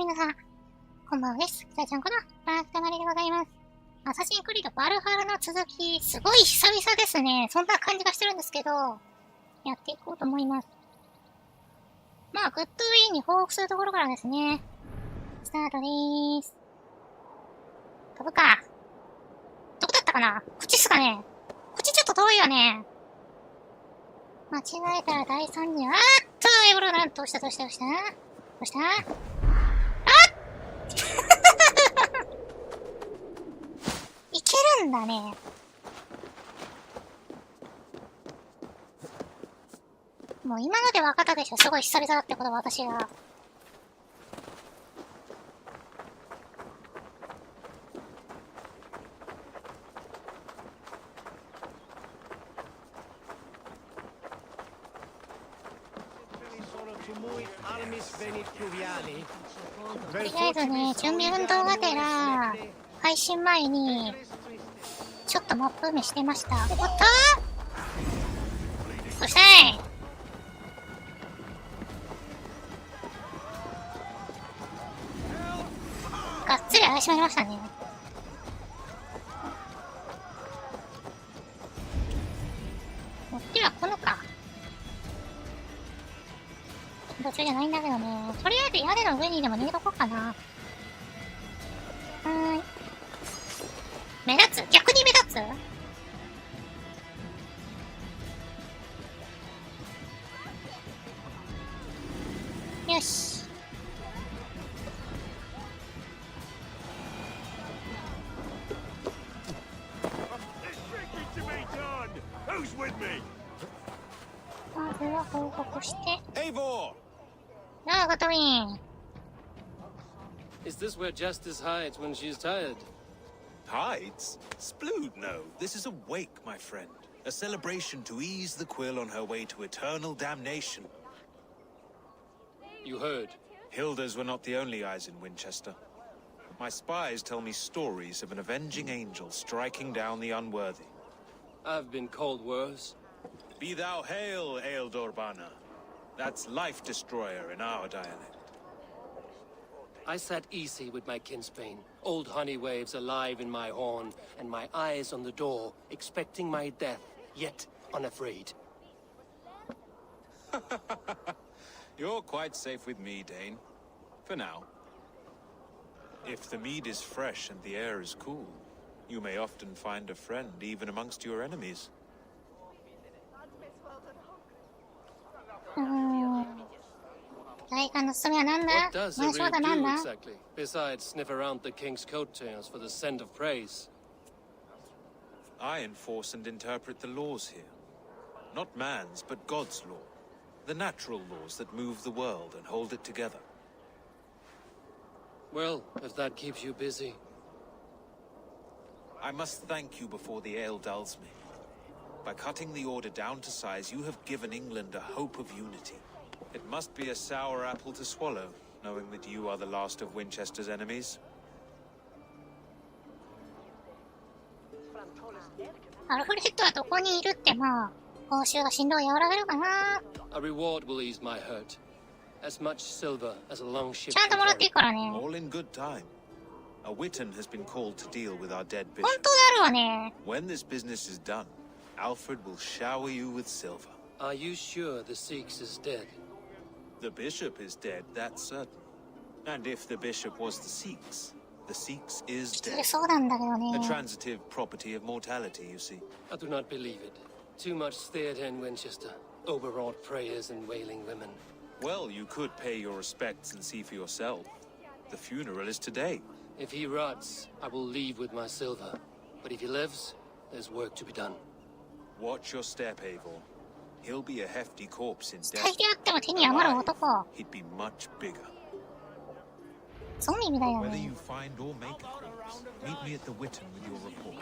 皆さん、こんばんはです。鬼才ちゃんこと、博斗まりでございます。アサシンクリードバルハラの続き、すごい久々ですね。そんな感じがしてるんですけど、やっていこうと思います。まあ、グッドウィーに報復するところからですね。スタートでーす。飛ぶか。どこだったかな？こっちっすかね？こっちちょっと遠いよね。間違えたら第3に、エブロなん、どうしたどうしたどうしたいけるんだね。もう今ので分かったでしょ。すごい久々だってことは私が。とりあえずね、準備運動がてら、配信前に、ちょっとマップ埋めしてました。おっとそしたいがっつり怪しまりましたね。こっちはこのか。途中じゃないんだけどね。とりあえず屋根の上にでも逃げとこうかな。目立つ？逆に目立つ？よし。まずは報告して。なあ、ガトリン。Is this where Justice hides when she's tired? Hides? Splood, no. This is a wake, my friend. A celebration to ease the quill on her way to eternal damnation. You heard. Hilda's were not the only eyes in Winchester. My spies tell me stories of an avenging angel striking down the unworthy. I've been called worse. Be thou hail, Ealdorbanna. That's Life Destroyer in our dialect. I sat easy with my kinsbane, old honey waves alive in my horn, and my eyes on the door, expecting my death, yet unafraid. You're quite safe with me, Dane. For now. If the mead is fresh and the air is cool, you may often find a friend even amongst your enemies. 大官の務めは何だ？ What does ま a あ、そう real だなん do だ？ exactly, besides sniff around the king's coattails for the scent of praise? I enforce and interpret the laws here. Not man's, but God's law. The natural laws that move the world and hold it together. Well, if that keeps you busy. I must thank you before the ale dulls me. By cutting the order down to size, you have given England a hope of unity. It must be a sour apple to swallow, knowing that you are the last of Winchester's enemies. アルフレッドはどこにいるってまあ、報酬が振動を和らげるかな。A reward will ease my hurt. As much silver as a long ship ちゃんともらっていいからね。 All in good time. A Witten has been called to deal with our dead 本 bishop. 当であるわね。 When this business is done, Alfred will shower you with silver. Are you sure the Sikhs is dead? The bishop is dead, that's certain. And if the bishop was the Sikhs is それ dead. そうなんだけど A ね。 transitive property of mortality, you see. I do not believe it. Too much theatre in Winchester. Overwrought prayers and wailing women. Well, you could pay your respects and see for yourself. The funeral is today. If he rots, I will leave with my silver. But if he lives, there's work to be done. Watch your step, Eivor. He'll be a hefty corpse in 死体 death. であっても手に余る Alive, 男。 he'd be much bigger. ゾンビみたいだ Whether ね。 you find or make a corpse, meet me at the Witten with your report.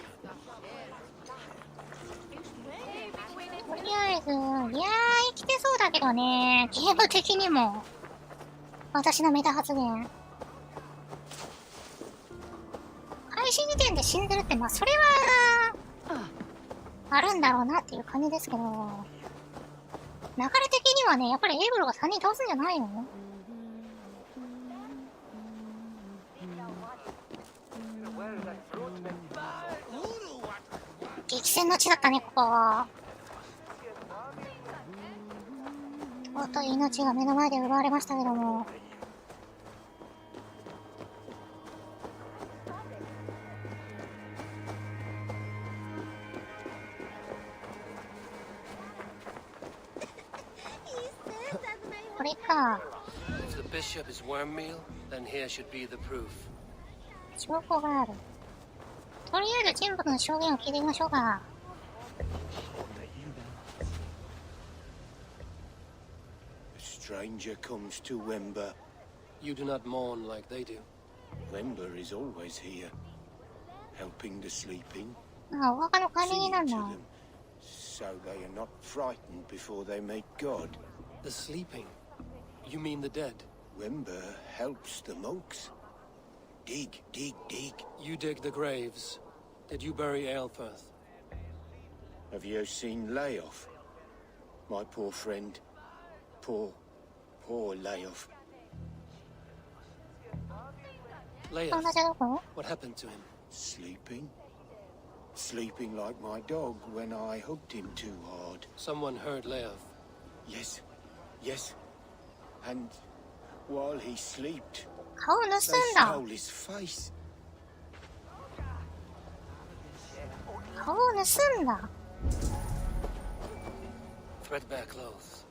とりあえず、いやー、生きてそうだけどね。ゲーム的にも。私のメタ発言。開始時点で死んでるって、まあ、それは、あるんだろうなっていう感じですけど。流れ的にはね、やっぱりエイブルが3人倒すんじゃないの？激戦の地だったね、ここは。尊い命が目の前で奪われましたけども。これか。If the bishop is worm meal, then here should be the proof. 証拠がある。とりあえず人物の証言を聞いてみましょうか。Stranger comes to Wember. You do not mourn like they do. Wember is always here, helping the sleeping, あ、お墓の管理人 singing なん to だ。 them, so they are not frightened before they meet God. The sleeping? You mean the dead? Wember helps the monks. Dig, dig, dig. You dig the graves. Did you bury Aelfirth? Have you seen Layoff? My poor friend. Poor Layoff. 友 Leia, 達はどこ？ what happened to him? Sleeping? Sleeping like my dog when I hugged him too hard. Someone heard Leia. Yes, yes. And while he slept, 顔を盗ん they だ。 stole his face. 顔を盗んだ。 Threadbare clothes.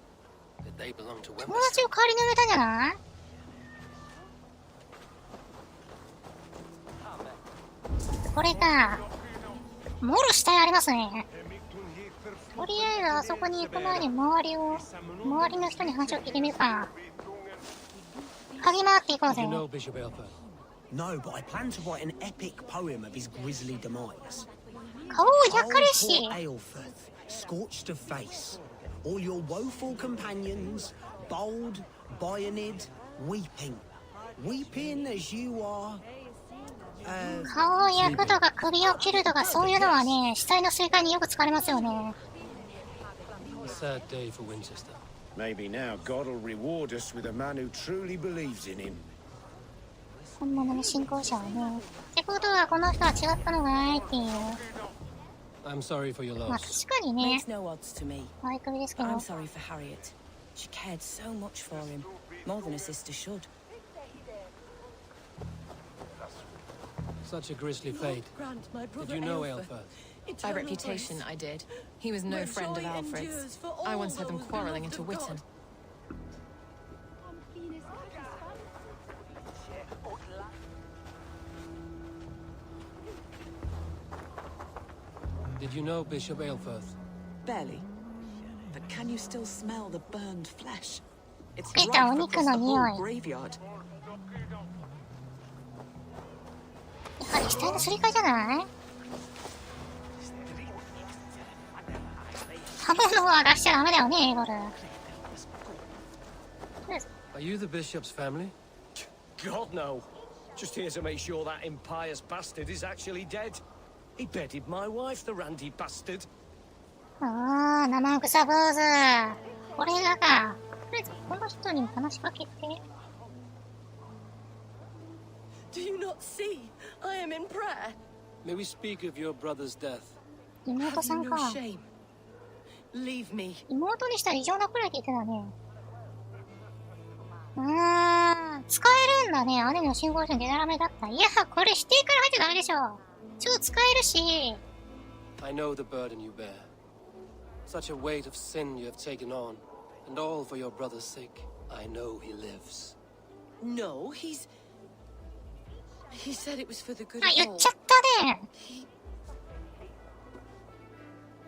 Did they belong to 友 Wember? 達を代わりに埋めたんじゃない？これか。もろ死体ありますね。とりあえずあそこに行く前に周りの人に話を聞いてみるか。嗅ぎ回っていこう Did ぜ you。know Bishop Aelfirth? No, but I plan to write an epic poem of his grisly demise. 顔を焼かれ Oh, し。 poor Aelfirth, scorched of face. All your woeful companions, bold, bayoneted, weeping. Weeping as you are. 顔を焼くとか首を切るとかそういうのはね、死体の水管によく使われますよね。 A sad day for Winchester. Maybe now God will reward us with a man who truly believes in him. 本物の信仰者はね。ってことはこの人は違ったのかいっていう。 I'm sorry for your まあ loss. 確かにね Makes no odds to me. 前首ですけど。 I'm sorry for Harriet. She cared so much for him, more than a sister should. Such a grisly fate. Did you know Aelfirth? By reputation, I did. He was no friend of Alfred's. I once heard them quarrelling at a Witten. Did you know Bishop Aelfirth? Barely. But can you still smell the burned flesh? It's 出たお right 肉 across の the 匂 whole い。 graveyard. やはり死体のすり替えじゃない？刃物は出しちゃダメだよね、エゴル。 Are you the bishop's family? God, no. Just here to make sure that impious bastard is actually dead. He bedded my wife, the randy bastard. ああ、生臭坊主。これがか。とりあえずこの人に話しかけて。 Do you not see? I am in prayer. May we speak of your brother's death? 妹さ Have ん you か。 no shame? Leave me. 妹にしたら異常なくらい聞いてたね。使えるんだね。姉の信号書にデタラメだった。いや、これ否定から入っちゃダメでしょ。超使えるし。 I know the burden you bear. Such a weight of sin you have taken on, and all for your brother's sake. I know he lives. No, he's... He said it was for the good あ、 of 言っ all. ちゃったね。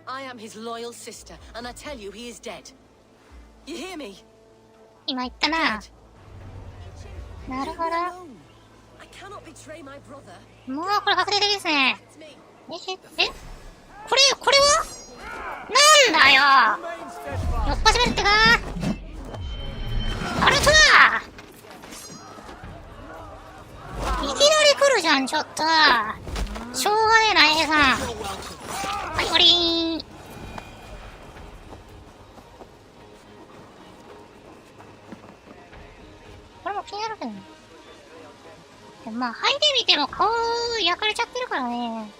I am his loyal sister, and I tell you he is dead. You hear me? 今言ったな。 Dead. なるほ Leave me ど。 alone. I cannot betray my brother. もうこれ確定的ですね。 It's me. これはなんだよ。酔っ始めるってか。あれとだ。いきなり来るじゃん、ちょっと。しょうがねえな、A さん。はい、オリーン。これも気になるけどね。でもまあ、剥いでみても顔焼かれちゃってるからね。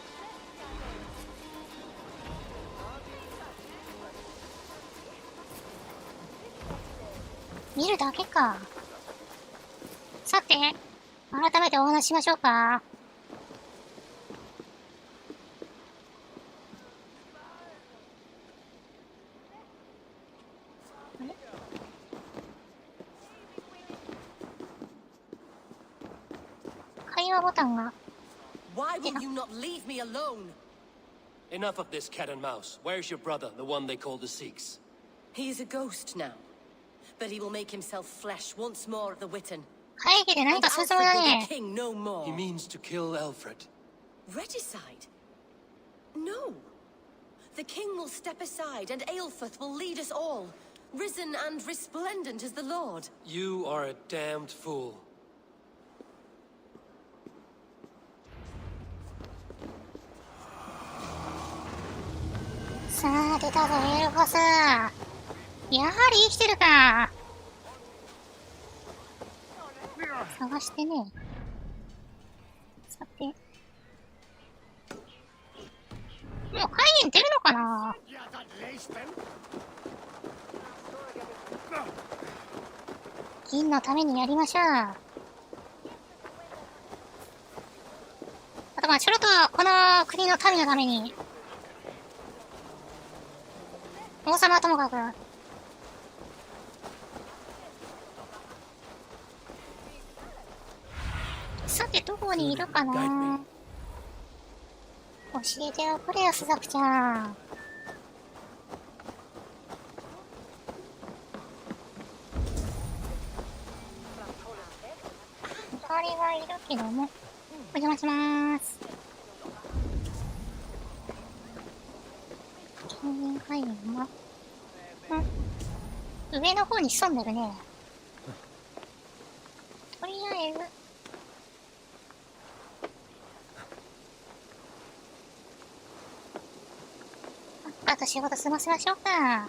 見るだけか。さて、改めてお話ししましょうか。あれ？会話ボタンが。 Why will you not leave me alone? Enough of this cat and mouse. Where's your brother, the one they call the Sikhs? He is a ghost now, but he will make himself flesh once more at the Witten. 会議で何 And かするつもりだ Alfred will ね。 be king no more. He means to kill Alfred. Regicide? No. The king will step aside, and Aelfrith will lead us all, risen and resplendent as the Lord. You are a damned fool. さあ、出たぞ、エルファス。やはり生きてるか。探してね。さて。もう会議に出るのかな。銀のためにやりましょう。あとまあちょろっとこの国の民のために。王様はともかく。さてどこにいるかな。教えておくれよ、スザクちゃん。光はいるけども、お邪魔しまーす。近隣海軍は、上の方に潜んでるね。とりあえず、あと仕事済ませましょうか。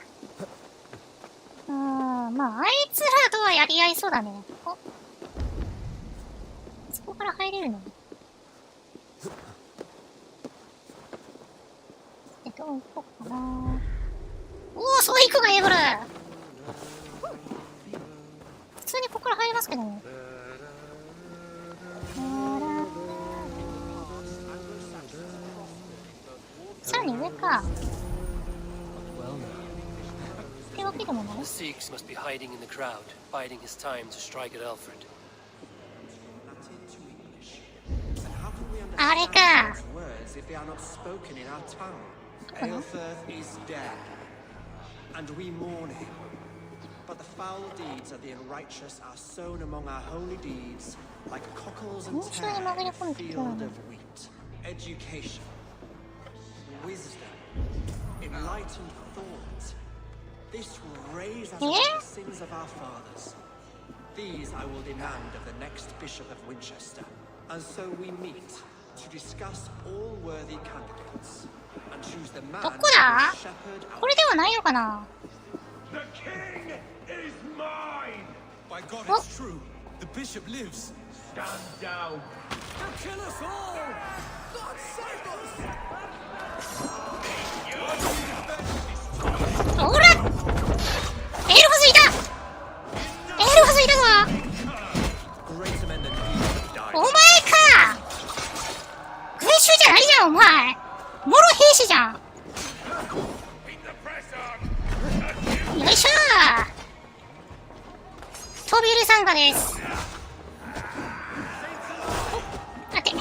まあ、あいつらとはやり合いそうだね。お、そこから入れるの？どう行こうかな。おお、そう行くがエブル。普通にここから入りますけどね。さらに上か。ってわけでもない。 The Sikhs must be hiding in the crowd, biding his time to strike at Alfred. あれか。 Aelfrith is dead, and we mourn him. But the foul deeds of the unrighteous are sown among our holy deeds, like cockles and tares in a field of wheat. Education, wisdom, enlightened thought. This will raise us above the sins of our fathers. These I will demand of the next Bishop of Winchester, and so we meet to discuss all worthy candidates. どこだ？これではないのかな。おら！エルフスいた！エルフスいたぞ！お前か！群衆じゃないじゃん、お前！もろ兵士じゃん。よいしょー。飛び入り参加です。待て、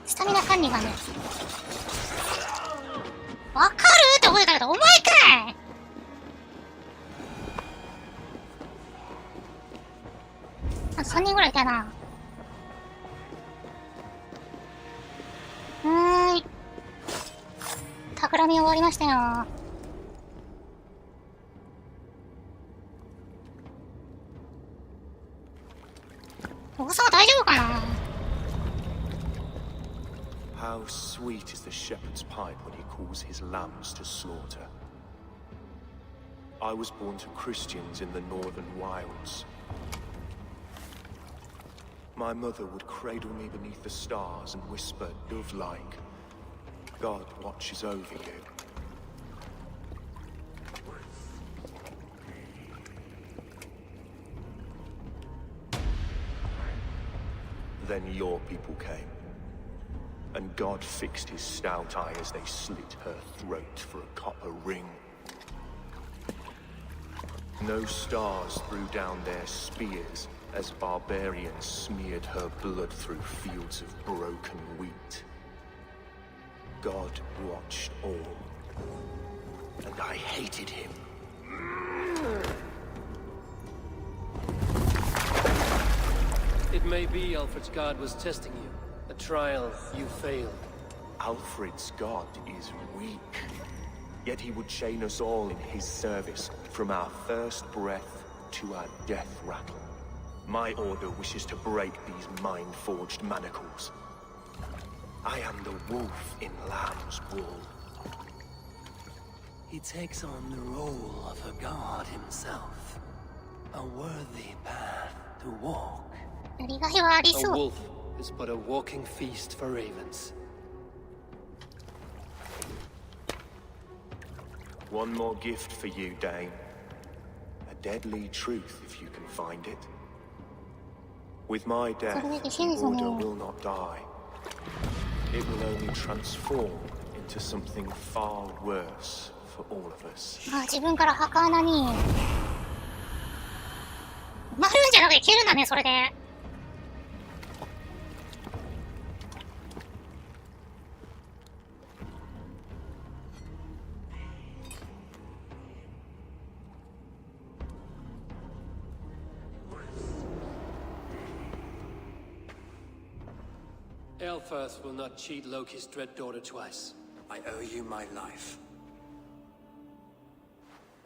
スタミナ管理がね。わかるって覚えたけど、お前かい。あ、3人ぐらいいたな。企み終わりましたよ。お子さんは大丈夫かな。 How sweet is the shepherd's pipe when he calls his lambs to slaughter. I was born to Christians in the northern wilds. My mother would cradle me beneath the stars and whisper dove-like, God watches over you. Then your people came. And God fixed his stout eye as they slit her throat for a copper ring. No stars threw down their spears as barbarians smeared her blood through fields of broken wheat. God watched all, and I hated him. It may be Alfred's God was testing you. A trial you failed. Alfred's God is weak. Yet he would chain us all in his service, from our first breath to our death rattle. My order wishes to break these mind-forged manacles. I am the wolf in lamb's wool. He takes on the role of a god himself. A worthy path to walk. やりがいはあり A そう。 wolf is but a walking feast for ravens. One more gift for you, Dane. A deadly truth, if you can find it. With my death, the order will not die. It will only transform into something far worse for all of us. あ、自分から墓穴に。埋まるんじゃなくていけるんだね、それで。Elfirth will not cheat Loki's dread daughter twice. I owe you my life.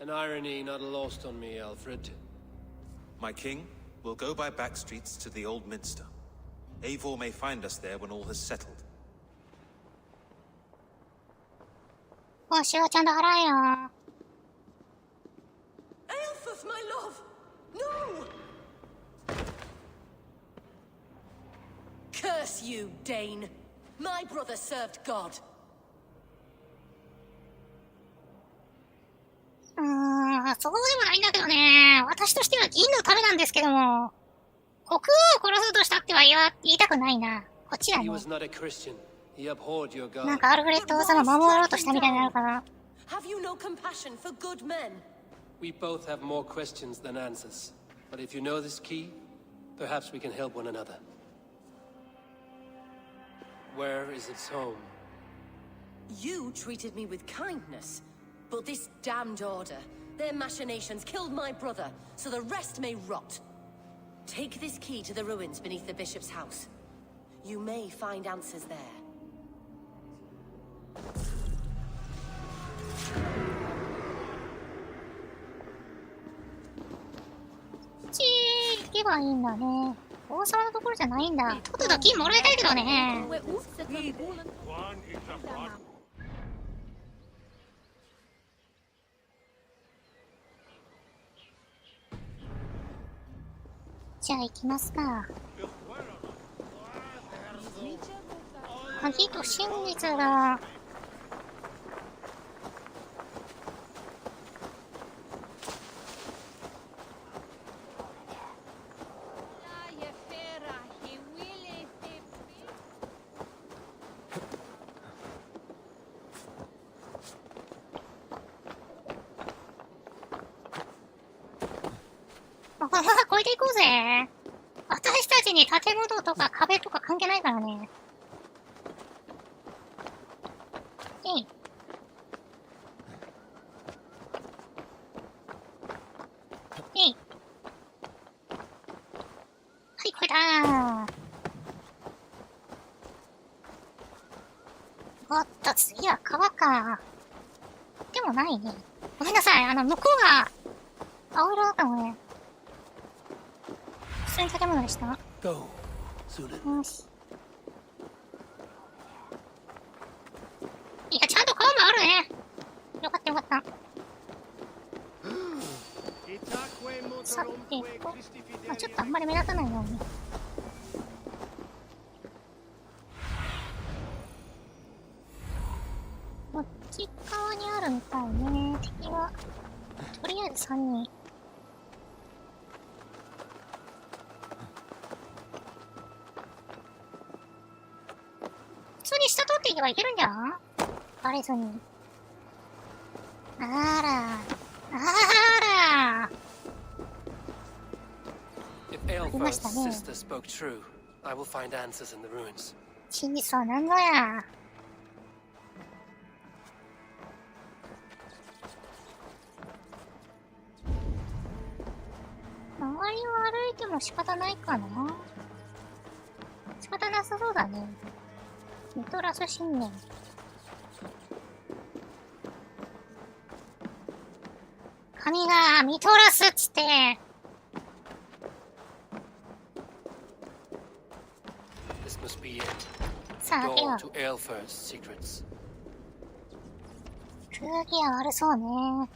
An irony not lost on me, Alfred. My king, we'll go by back streets to the old minster. Eivor may find us there when all has settled. 報酬はちゃんと払えよ。Aelfirth, my love! No! Curse you, Dane! My brother served God. そうでもないんだけどね。私としては銀のためなんですけども。国王を殺そうとしたっては言いたくないな。こっちだね。He was not a Christian. He abhorred your God. なんかアルフレッド王様守ろうとしたみたいになるから。Have you no compassion for good men? We both have more questions than answers. But if you know this key, perhaps we can help one another. Where is its home? You treated me with kindness, but this damned order, their machinations killed my brother, so the rest may rot. Take this key to the ruins beneath the bishop's house. You may find answers there. 行けばいいんだね。王様のところじゃないんだ。とっとと金もらいたいけどね。じゃあ行きますか。鍵と真実が。これで行こうぜ。私たちに建物とか壁とか関係ないからね。えい。えい。はい、これだー。おっと、次は川か。でもないね。ごめんなさい、向こうが、青色だったのね。普通に建物でした。よし。いや、ちゃんと川もあるね。よかったよかった。さてと、まあ、ちょっとあんまり目立たないように。こっち側にあるみたいね。敵は、とりあえず3人。っていけばいけるんじゃん？バレずに。あら。あら。 If Aelfir's sister spoke true, I will find answers in the ruins. 真実は何ぞや。周りを歩いても仕方ないかな？仕方なさそうだね。ミトラス信念。神がミトラスっつって。This must be it. さあ、で Door は to Aelfir's secrets. 空気は悪そうね。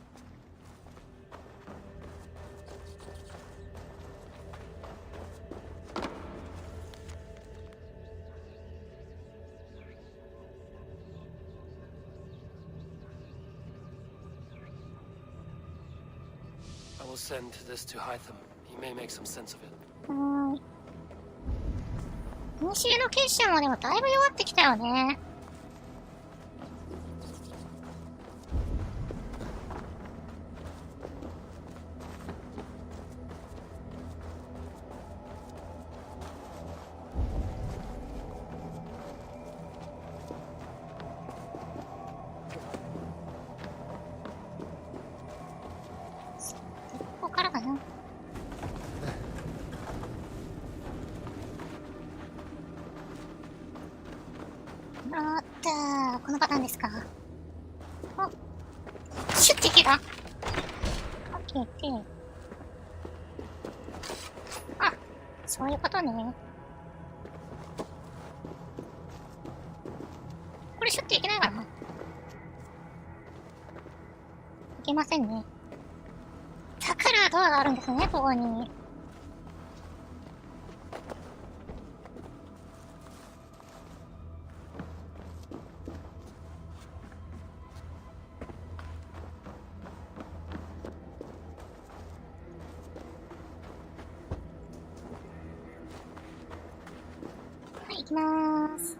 I will send this to Hytham. He may make some sense of it. 西の結社もでもだいぶ弱ってきたよね。ここからかな。おっと、このパターンですか。お、シュッていけた。オッケーって。あ、そういうことね。これシュッていけないかな。いけませんね。だからドアがあるんですね、ここに。はい、行きまーす。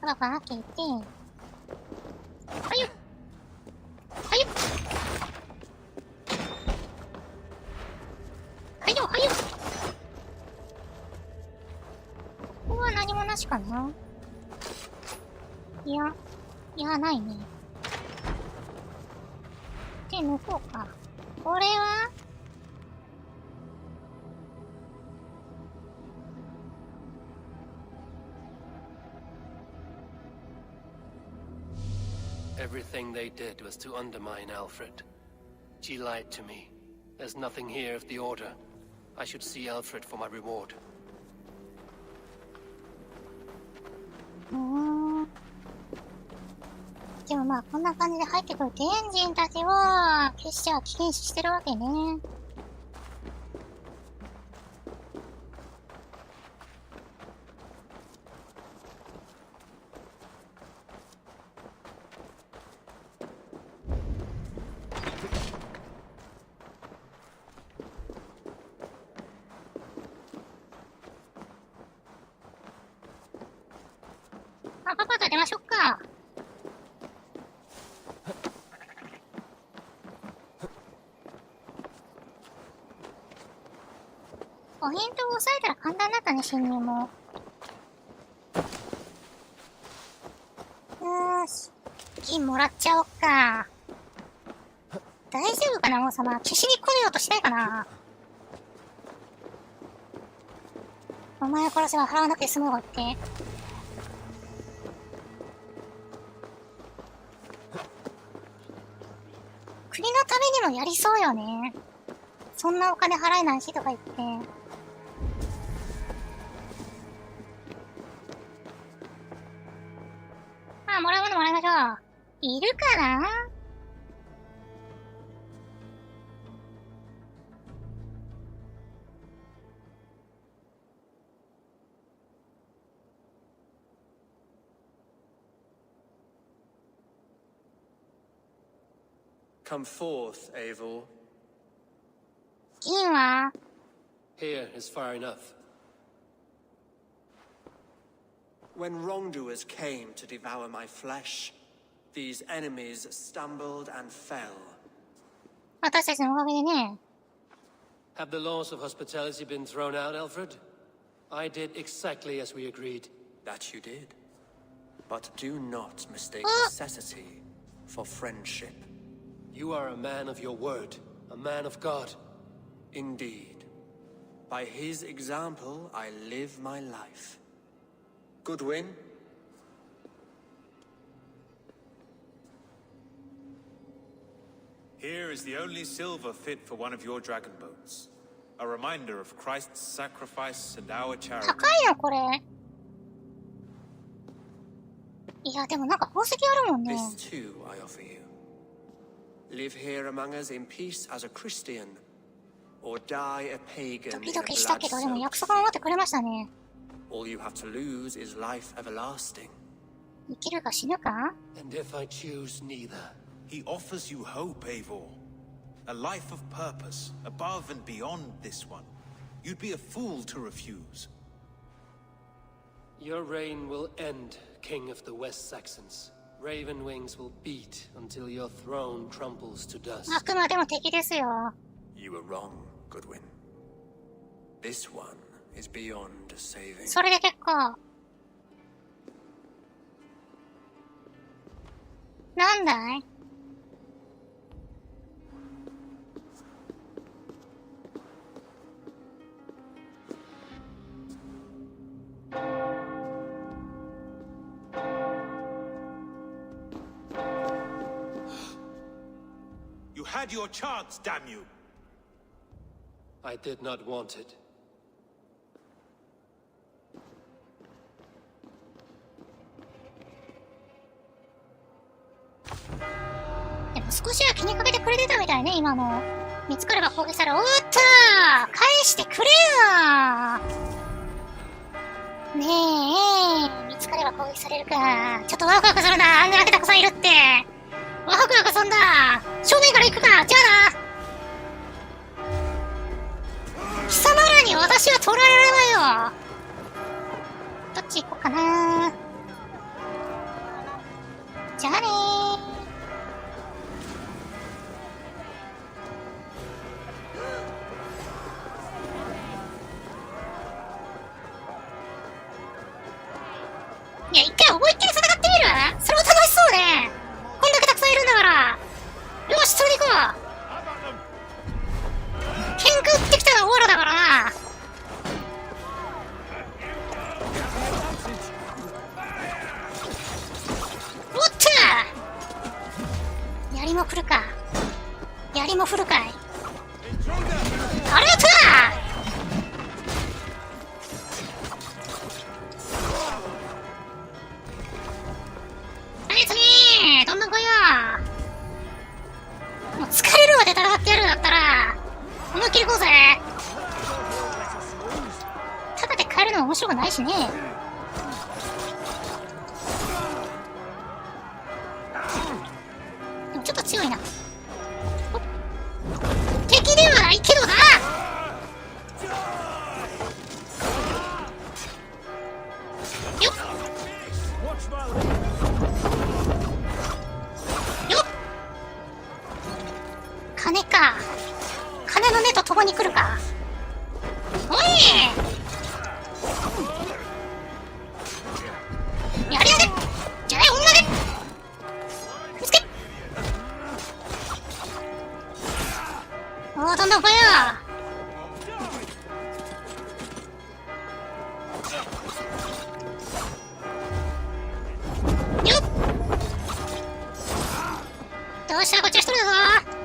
パパ開けて、はゆっはゆっはゆっはゆっ。ここは何もなしかな。いや、ないね。で、向こうか。これはEverything they did was to undermine Alfred. She lied to me. There's nothing here of the Order. I should see Alfred for my reward. でもまあこんな感じで入ってくる天人たちを決しては禁止してるわけね。パパと出ましょうか。ポイントを押さえたら簡単だったね、侵入も。よーし。金もらっちゃおっか。大丈夫かな、王様。消しに来ようとしないかな。お前を殺せば払わなくて済むわって。国のためにもやりそうよね。そんなお金払えないしとか言って。まあ、もらうものもらいましょう。いるかな？ Come forth, Eivor. 銀は Here is far enough. When wrongdoers came to devour my flesh, these enemies stumbled and fell. 私たちのおかげでね。Have the laws of hospitality been thrown out, Alfred? I did exactly as we agreed. That you did. But do not mistake necessity for friendship. You are a man of your word, a man of God. Indeed. By his example, I live my life. Goodwin? Here is the only silver fit for one of your dragon boats. A reminder of Christ's sacrifice and our charity. 高いよこれ。いやでもなんか宝石あるもんね。 This too I offer you. Live here among us in peace as a Christian, or die a pagan ド in キ a ドキしたけどでも blood-soaked 約束守ってくれましたね。 All you have to lose is life everlasting. 生きるか死ぬか？ And if I choose neither? He offers you hope, Eivor. A life of purpose, above and beyond this one. You'd be a fool to refuse. Your reign will end, King of the West Saxons. Raven wings will beat until your throne crumbles to dust. あくまでも敵ですよ。 You were wrong, Goodwin. This one is beyond saving. それで結構。なんだい？You had your chance, damn you! I did not want it. でも少しは気にかけてくれてたみたいね、今の。見つかれば攻撃され、おっと返してくれよねえ、見つかれば攻撃されるか。ちょっとワクワクするな、あんなだけたくさんいるって。ワクワクすんだ。正面から行くか、じゃあな。貴様らに私は取られるわよ。どっち行こうかな。じゃあねー。いや、一回思いっきり戦ってみる？それも楽しそうね。こんだけたくさんいるんだから。よし、それで行こう。喧嘩売ってきたらオーラだからな。おっと！槍も振るか。槍も振るかい。ありがとう！どんどん来いよ。もう疲れるまで戦ってやるんだったら思いっきり行こうぜ。ただで帰るのも面白くないしね。でもちょっと強いな。敵ではないけどな。よっ金か。金の根と共に来るか。おい！やりやがれ！じゃない女で！見つけ！おー、どんどん来いよ！よっ！どうした？こっちは一人だぞ！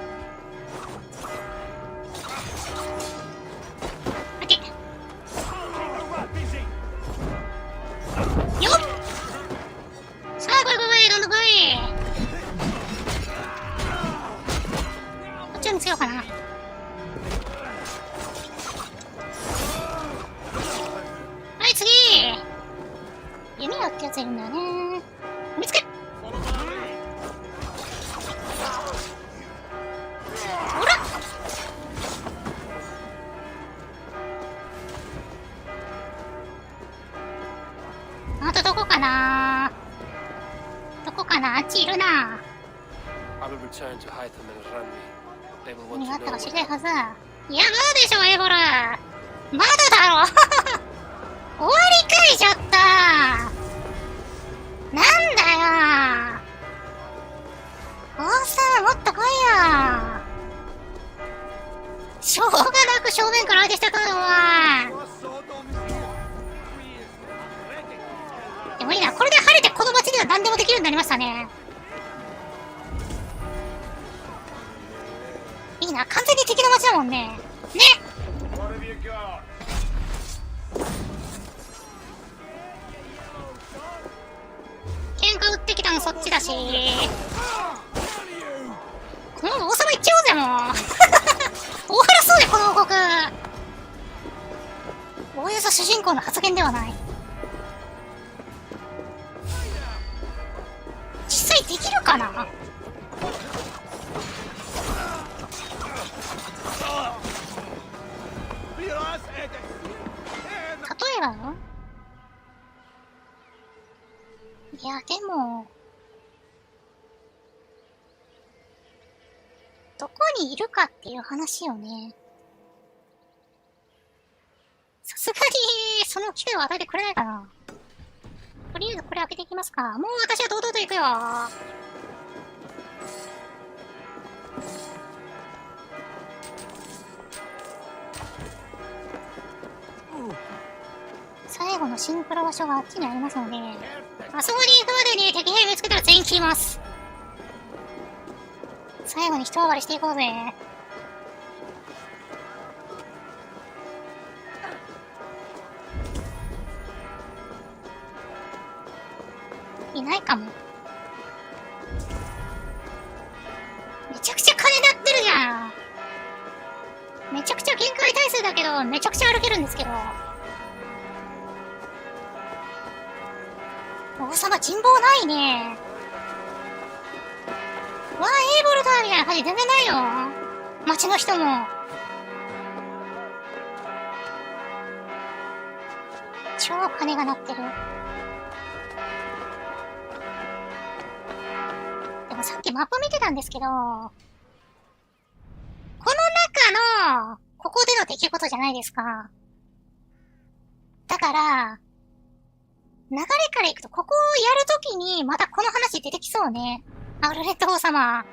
つけようかな。はい次。弓矢ってやついるんだよね。見つけ。な。どこかな。あっちいるな。何があったか知りたいはず。いや、まだでしょ、エボル。まだだろ。終わりかい、ちょっと。なんだよ。王様、もっと来いよ。しょうがなく正面から相手してくるわ。でもいいな、これで晴れてこの街では何でもできるようになりましたね。いいな、完全に敵の街だもんね。ね。喧嘩売ってきたのそっちだし。この王様行っちゃおうぜ、もう。大原そうで、この王国。おおよそ主人公の発言ではない。実際できるかな。例えばよ。いや、でも、どこにいるかっていう話よね。さすがに、その機会を与えてくれないかな。とりあえずこれ開けていきますか。もう私は堂々と行くよ。最後のシンクロ場所があっちにありますので、あそこに行くまでに敵兵見つけたら全員切ります。最後に一回りしていこうぜ。いないかも。めちゃくちゃ金鳴ってるじゃん。めちゃくちゃ限界体数だけど、めちゃくちゃ歩けるんですけど。王様人望ないね。わあ、エーボルだみたいな感じ全然ないよ。街の人も。超金が鳴ってる。でもさっきマップ見てたんですけど、この中の、ここでの出来事じゃないですか。だから、流れからいくと、ここをやるときに、またこの話出てきそうね。アルレッド王様。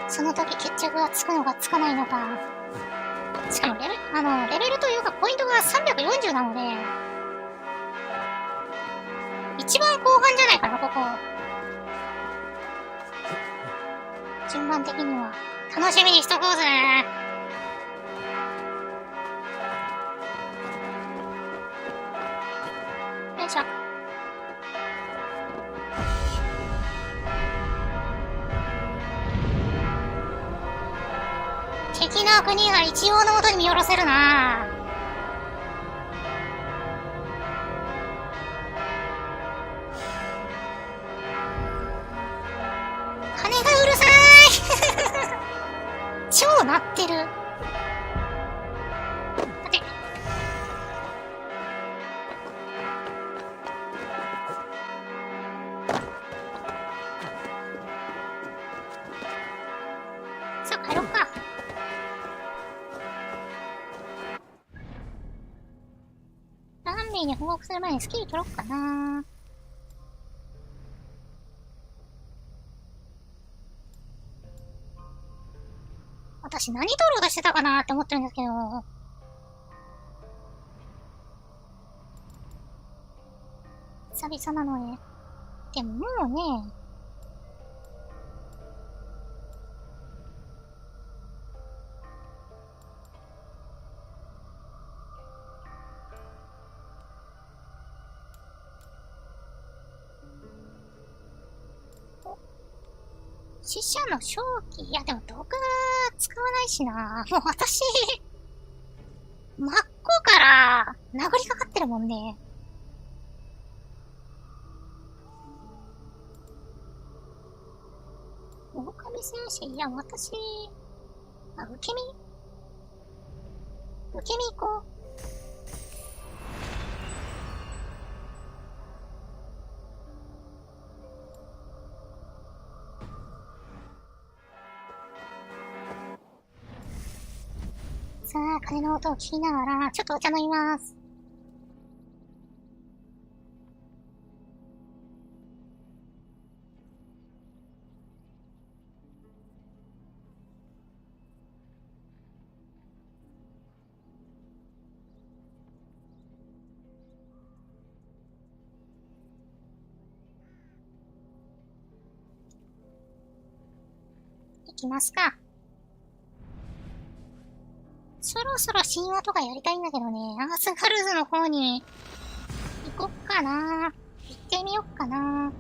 その時決着がつくのかつかないのか。しかもレベルというか、ポイントが340なので、一番後半じゃないかな、ここ。順番的には。楽しみにしとこうぜ。よいしょ。敵の国が一応のもとに見下ろせるな。鐘がうるさい超鳴ってる。待て。さあ帰ろっか。ランビーに報告する前にスキル取ろっかな。私何取ろうとしてたかなって思ってるんですけど。久々なので。でももうね、死者の正気、いやでも毒使わないしな。もう私、真っ向から殴りかかってるもんね。狼戦士、いや私、あ、受け身行こう。さあ、鐘の音を聞きながら、ちょっとお茶飲みます。行きますか。そろそろ神話とかやりたいんだけどね。アースガルズの方に行こっかな。行ってみよっかな。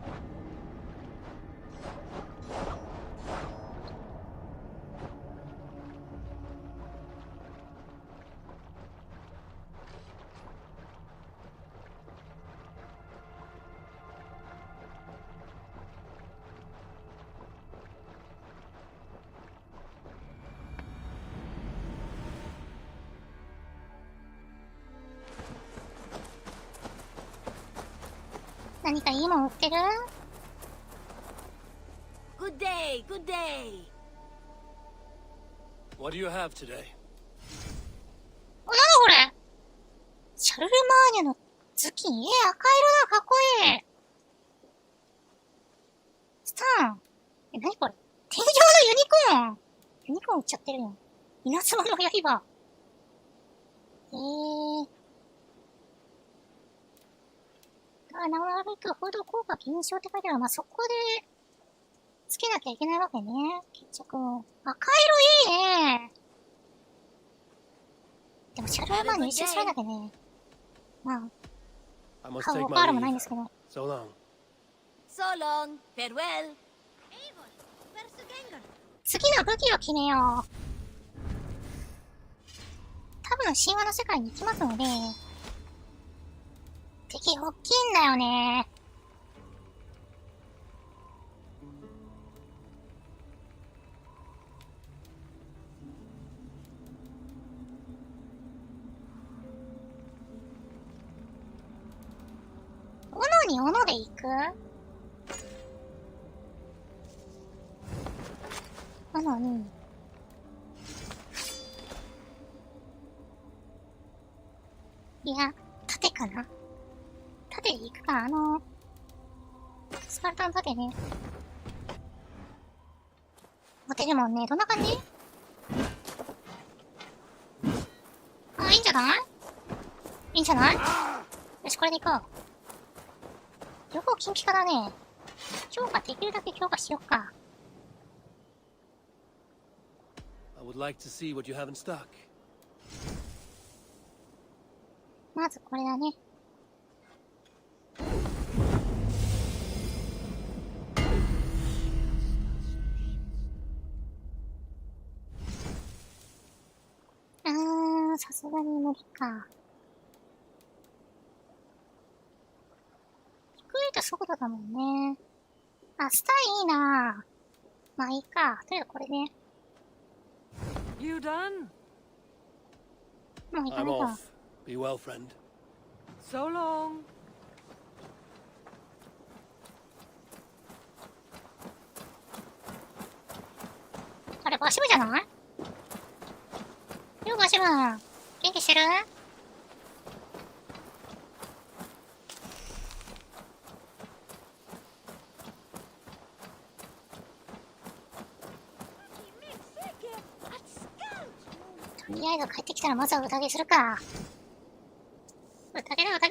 何かいいもん売ってる？ Good day, good day. What do you have today? なんだこれ？シャルルマーニャの頭巾。赤色だ、かっこいい。スタン。何これ？天井のユニコーン。ユニコーン売っちゃってるよ。稲妻の刃。長引くほど効果減少って書いてある。まあ、そこで、つけなきゃいけないわけね。結局。赤色いいね。でも、シャルルマーニャ一周するだけね。まあ、買うオパールもないんですけど。So long. So long. Farewell. 次の武器を決めよう。多分神話の世界に行きますので、敵大きいんだよね。斧に斧で行く？斧に。いや、盾かな？盾で行くか、スパルタの盾ね。持てるもんね。どんな感じ？あ、いいんじゃない？いいんじゃない？よし、これで行こう。両方金ピカだね。強化できるだけ強化しよっか。I would like to see what you have in stock. まずこれだね。さすがに無理か。低いと速度だもんね。あ、スタイいいな。まあいいか。とりあえずこれね。You done? もう行か I'm ないと。 off. Be well, friend. So long. あれ、バシブじゃない？よう、バシブ。元気してる？とりあえず帰ってきたらまずは宴するか。宴だ、宴！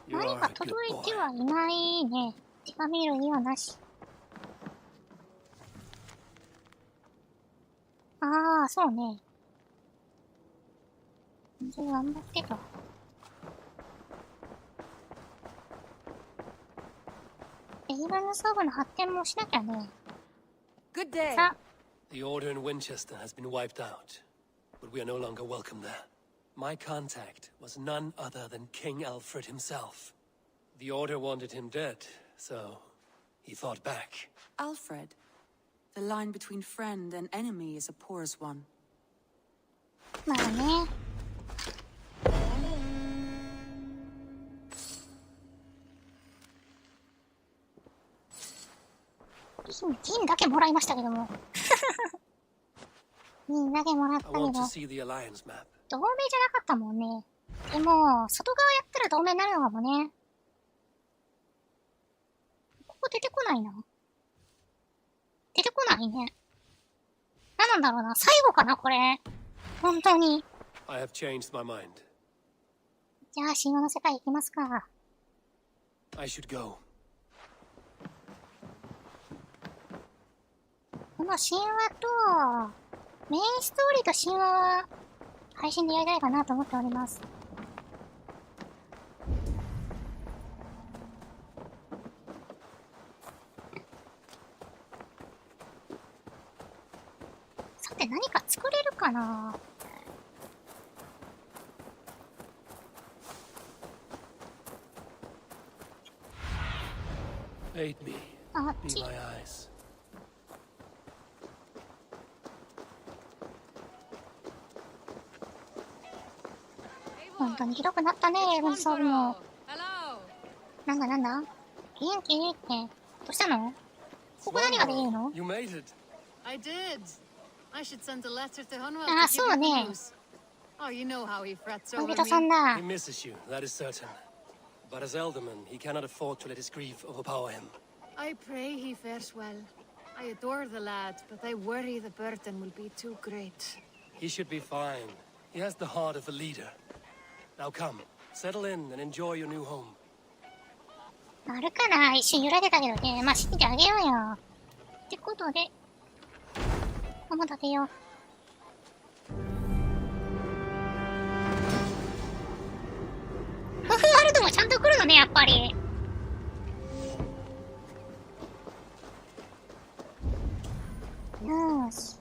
何か届いてはいないね。手紙類にはなし。ああ、そうね。頑張ってと。エイブンの装具の発展もしなきゃね。Good day. さあ、 The order in Winchester has been wiped out, but we are no longer welcome there. My contact was none other than King Alfred himself. The order wanted him dead, so he fought back. Alfred, the line between friend and enemy is a porous one. まあね。銀だけもらいましたけども。銀だけもらった I けど、 want 同 to 盟 see the Alliance map. じゃなかったもんね。でも、外側やったら同盟になるのかもね。ここ出てこないな。出てこないね。何なんだろうな。最後かな、これ。本当に。 I have changed my mind. じゃあ、神話の世界行きますか。 I should go. この神話と、メインストーリーと神話は、配信でやりたいかなと思っております。さて、何か作れるかな。 Aid me. あっ Be ち。 my eyes. 本当にひどくなったね、運送も。なんだなんだ元気って。どうしたの？ここ何ができるの？ You made it. I did. I should send a letter to Hunwell あ、 to そう give you ね。 news. Oh, you know how he frets 小 over 人さん me. だ He。misses you, that is certain. But as Elderman, he cannot afford to let his grief overpower him. I pray he fares well. I adore the lad, but I worry the burden will be too great. He should be fine. He has the heart of a leader. Now come, settle in and enjoy your new home. あるかな、一瞬揺られたけどね。まあ、信じてあげようよ。ってことで、もう立てよう。フフワルドもちゃんと来るのね、やっぱり。よーし。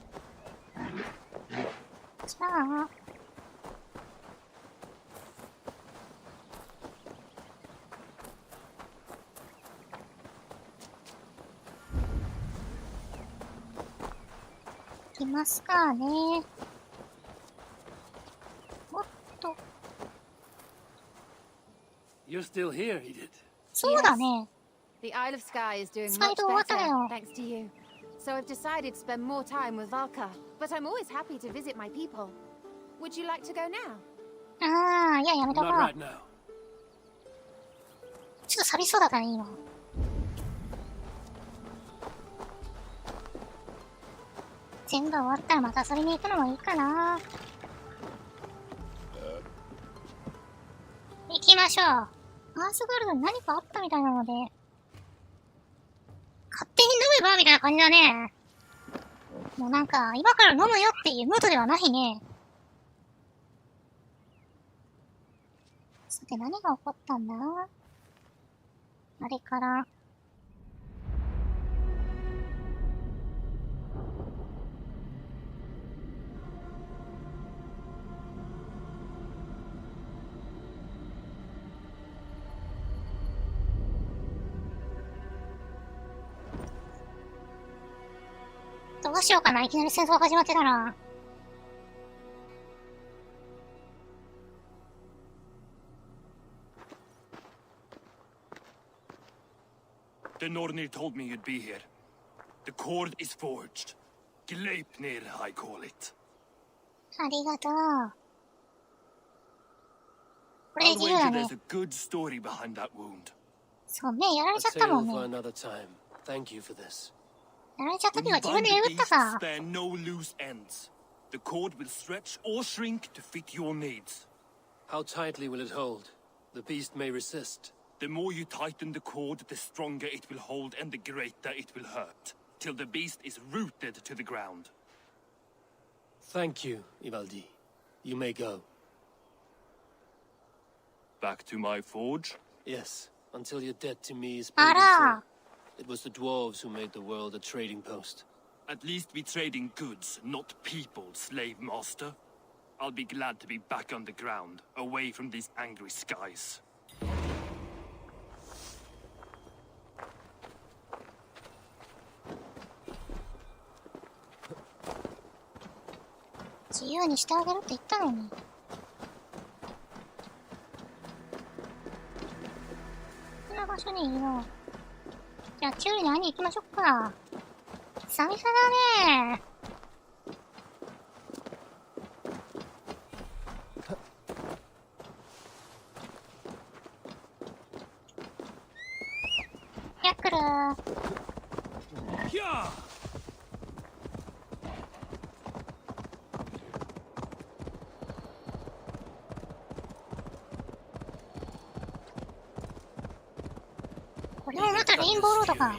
じゃあ、行きますかね。おっと、 You're still here, Edith. そうだね。 The Isle of Skye is doing スカイ much ド終わったよ。 better, thanks to you. So I've decided to spend more time with Valka. But I'm always happy to visit my people. Would you like to go now? ああ、いや、やめとこ Not う。 right now. ちょっと寂しそうだったね、今。全部終わったらまた遊びに行くのもいいかな。行きましょう。アースガルドに何かあったみたいなので、勝手に飲めばみたいな感じだね。もうなんか、今から飲むよっていうムードではないね。さて、何が起こったんだ？あれから、どうしようかな、いきなり戦争始まってたら。The Nornir told me you'd be here. The cord is forged. Gleipnir, I call it. ありがとう。これ I'll 自由だ wager ね there's。a good story behind that wound. そう、目やられちゃ A ったもん tale ね。 for another time. Thank you for this. やられちゃった時は When 自 you 分で bind 言 the った beast, さ。 spare no loose ends. The cord will stretch or shrink to fit your needs. How tightly will it hold? The beast may resist. The more you tighten the cord, the stronger it will hold and the greater it will hurt, till the beast is rooted to the ground. Thank you, Ivaldi. You may go. Back to my forge? Yes, until your debt to me is paid in あら full. It was the dwarves who made the world a trading post. At least we trading goods, not people, slave master. I'll be glad to be back on the ground, away from these angry skies. 自由にしてあげるって言ったのに。こんな場所にいるの。じゃあ、チューリに会いに行きましょうか。久々だね。ヤックルー。これもまたレインボーロードか。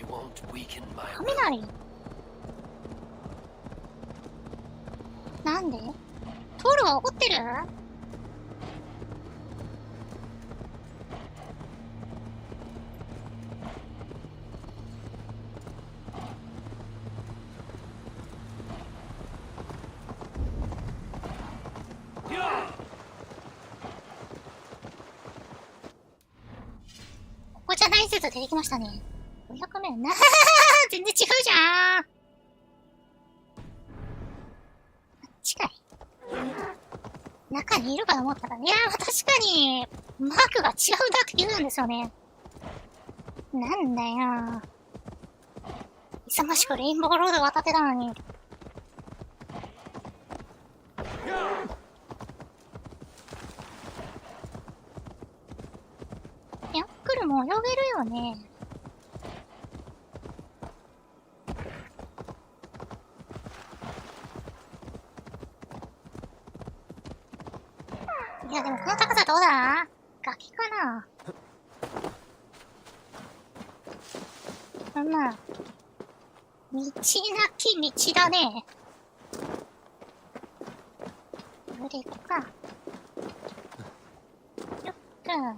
雷？なんで？トールは怒ってる？ここじゃない説出てきましたね。500名な全然違うじゃん。近い。中にいるかと思ったら、いやー確かにマークが違うだけ言うんですよね。なんだよ。勇ましくレインボーロード渡ってたのに。ヤックルも泳げるよね。いやでもこの高さどうだ？崖かな？まあ、道なき道だね。これで行こうか。よっと。行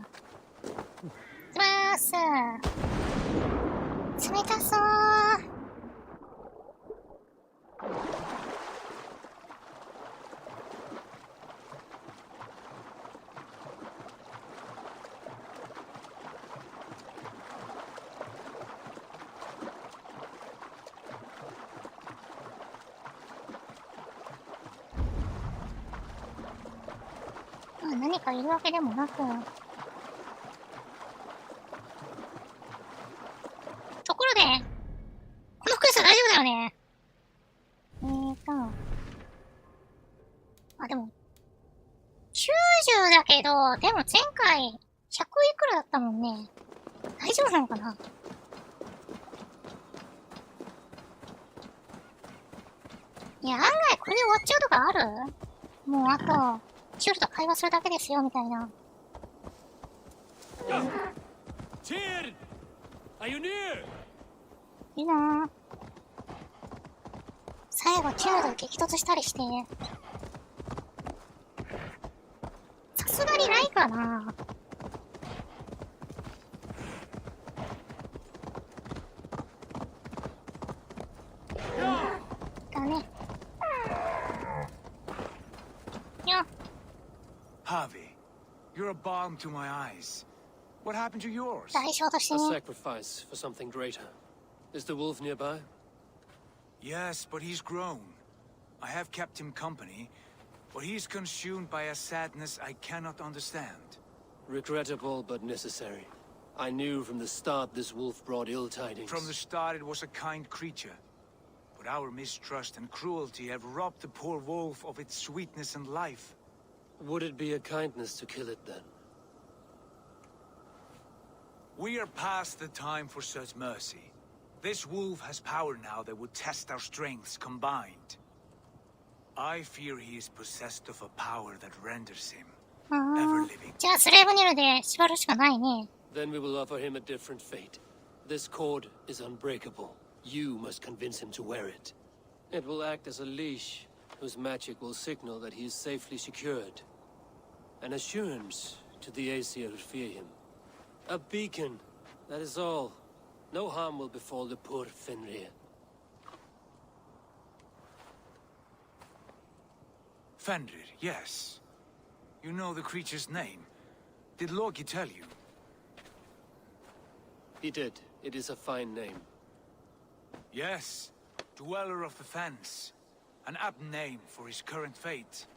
きまーす。冷たそう。何かいるわけでもなく、ところで、このクエスト大丈夫だよね。あ、でも、90だけど、でも前回、100いくらだったもんね。大丈夫なのかな？いや、案外これで終わっちゃうとかある？もうあと、チュールと会話するだけですよ、みたいな。いいなぁ。最後、チュールと激突したりして。さすがにないかな。だね。よっ。Harvey, you're a balm to my eyes. What happened to yours? A sacrifice for something greater. Is the wolf nearby? Yes, but he's grown. I have kept him company, but he's consumed by a sadness I cannot understand. Regrettable but necessary. I knew from the start this wolf brought ill tidings. From the start it was a kind creature. But our mistrust and cruelty have robbed the poor wolf of its sweetness and life. Would it be a kindness to kill it then? We are past the time for such mercy. This wolf has power now that would test our strengths combined. I fear he is possessed of a power that renders him ever living. じゃあスレーブニルで縛るしかないね。Then we will offer him a different fate. This cord is unbreakable. You must convince him to wear it. It will act as a leash, whose magic will signal that he is safely secured. An assurance to the Aesir who fear him. A beacon, that is all. No harm will befall the poor Fenrir. Fenrir, yes. You know the creature's name. Did Loki tell you? He did. It is a fine name. Yes. Dweller of the Fens. An apt name for his current fate.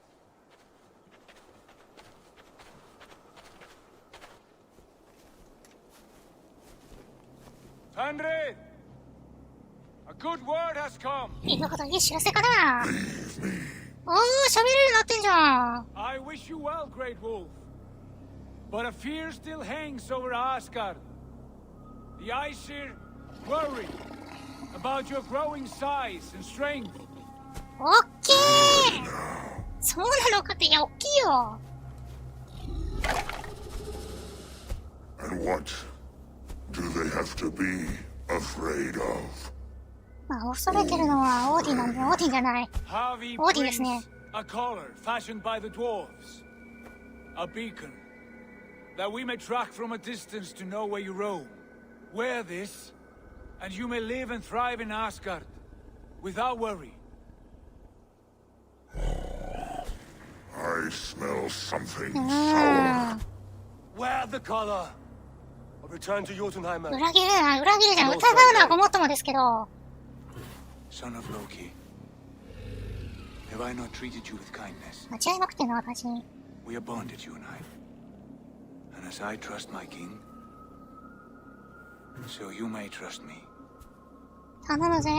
Fenrir! A good word has come! いいのこといい知らせかな。おー、喋れるようになってんじゃん。I wish you well, Great Wolf. But a fear still hangs over Asgard. The Aesir worry about your growing size and strength. オッケー。そうなのかって、いや、大きいよ。And what do they have to be afraid of? まあ、恐れてるのはオーディなんで、オーディンじゃない。オーディンですね。A collar fashioned by the dwarves. A beacon that we may track from a distance to know where you roam. Wear this, and you may live and thrive in Asgard without worry. I smell something sour. Wear the collar. I'll return to Jotunheim. 裏切るな、裏切るじゃん。疑うのはごもっともですけど。Son of Loki, have I not treated you with kindness? 間違いまくってんの、私。We are bonded, you and I. And as I trust my king, so you may trust me. 頼むぜ。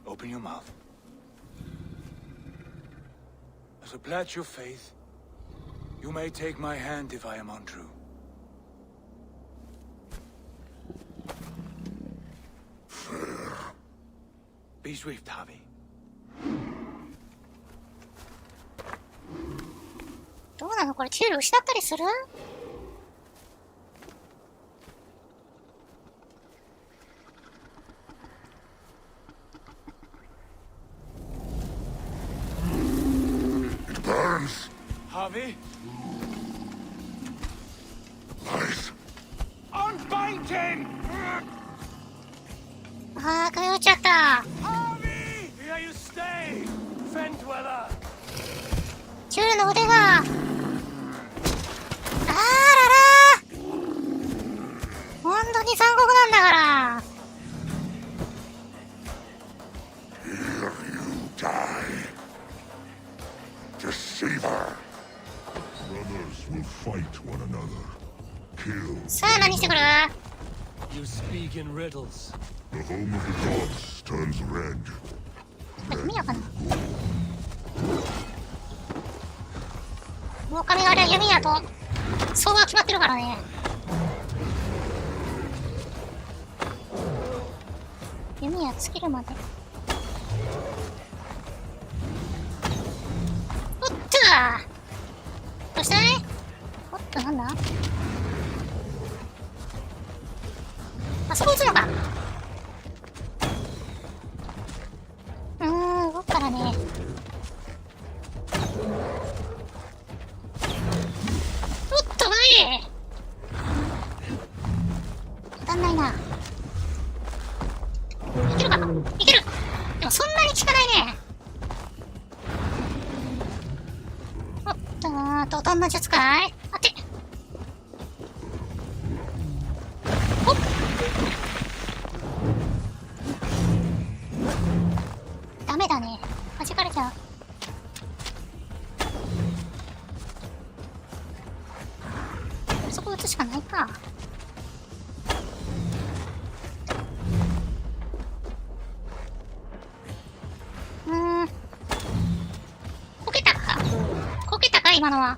Open your mouth. As a pledge of faith, you may take my hand if I am untrue. Be swift, Harvey. どうなのこれ、キュール失ったりする？It burns. Harvey? Lies. Unbiting! あー、通っちゃった。Harvey! Here you stay! Fen dweller! キュールの腕が。あーららー。本当に残酷なんだから。Here you die. Deceiver. Brothers will fight one another. Kill. さあ、何してくる？ You speak in riddles. The home of the gods turns red. 意味わかんない。狼狩りは弓矢と相場は決まってるからね。弓矢尽きるまで。おっとどうしたい？おっとなんだ？あそこ撃つのか。動くからね。おっとマジ当たんないな。いけるか？いける。でもそんなに効かないね。おっとどんな術かい？あて。おっ。ダメだね。弾かれちゃう。そこ撃つしかないか。こけたか。こけたか今のは。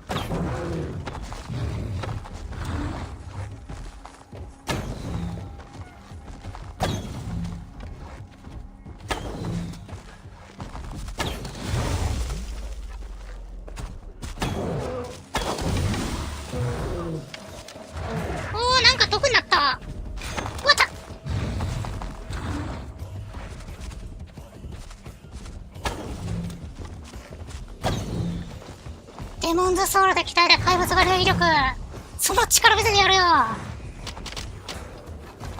デモンズソウルで鍛えた怪物狩りの威力、その力見せてやるよ。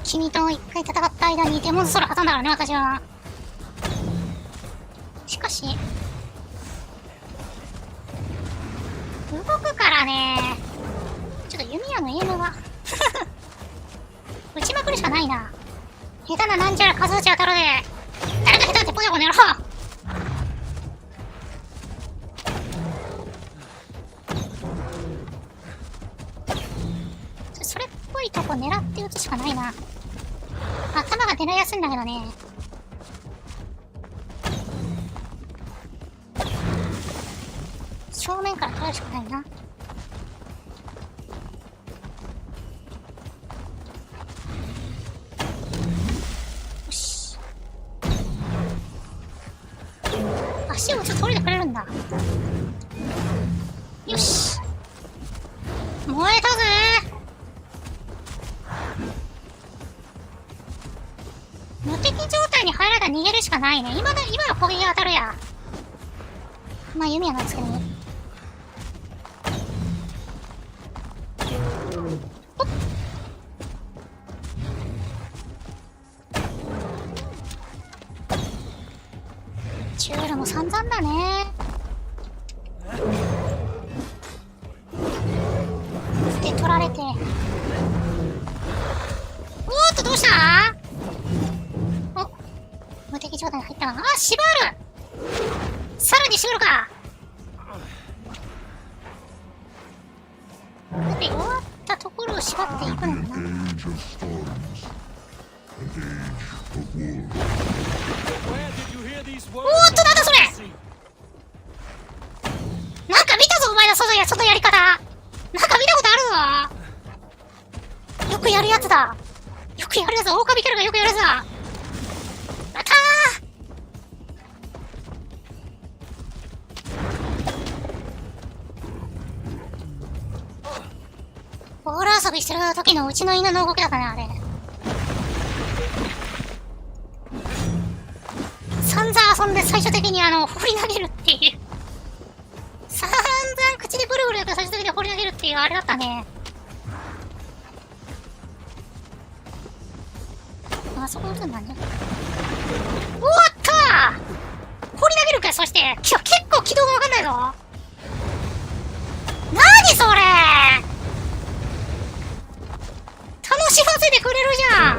君と一回戦った間にデモンズソウル挟んだからね、私は。しかしのエイムが撃ちまくるしかないな。下手ななんちゃら数打ち当たるで。誰が下手ってポジャコの野郎。それっぽいとこ狙って撃つしかないな。頭が狙いやすいんだけどね。正面から取るしかないな。よし。足をちょっと取れてくれるんだ。よし。燃えたぜ。無敵状態に入られたら逃げるしかないね。今の攻撃が当たるや。まあ弓はなんですけどね。チュールも散々だね。で取られて。おーっとどうした？お、無敵状態に入ったな。あ、縛る。さらに縛るか。だって終わったところを縛っていくのかな。おーっとなんだそれ。なんか見たぞお前らそのやり方。なんか見たことあるぞ。よくやるやつだ。よくやるやつだ。狼キャラがよくやるやつだ。やったー。ボール遊びしてる時のうちの犬の動きだったね、あれ。散々遊んで最終的に放り投げるっていう。散々口でブルブルやって最終的に放り投げるっていうあれだったね。あそこ撃つんだね。おっとー、放り投げるか。そして結構軌道がわかんないぞ。なにそれ。楽しませてくれるじゃん。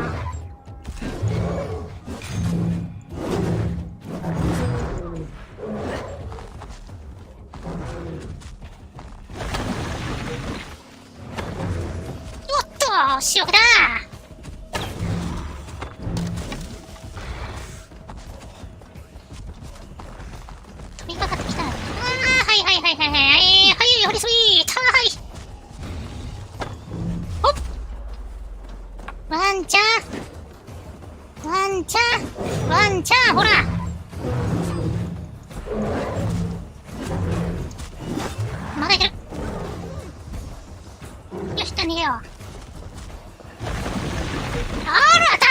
おっと塩気だ。飛びかかってきた。はいホリスイート。はい。ワンちゃん、ほら。まだいける。よし、逃げよう。あら、た。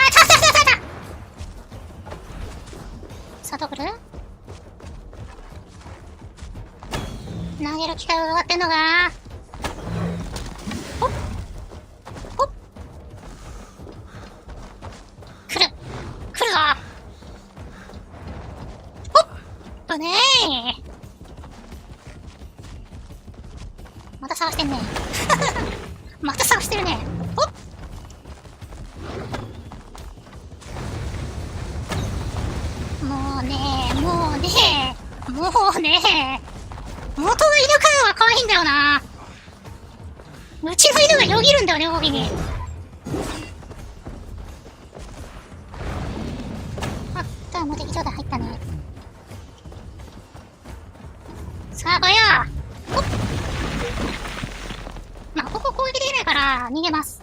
さあ、どこ来る？投げる機会を奪ってんのか？ほっ。来るぞ。ほっ。ぶねー。また探してんね。また探してるね。ほっ。もうね元の犬飼うのが可愛いんだよな。うちの犬がよぎるんだよね、動きに。あった、無敵状態入ったね。さあ、来いよ。ほっ。まあ、ここ攻撃できないから逃げます。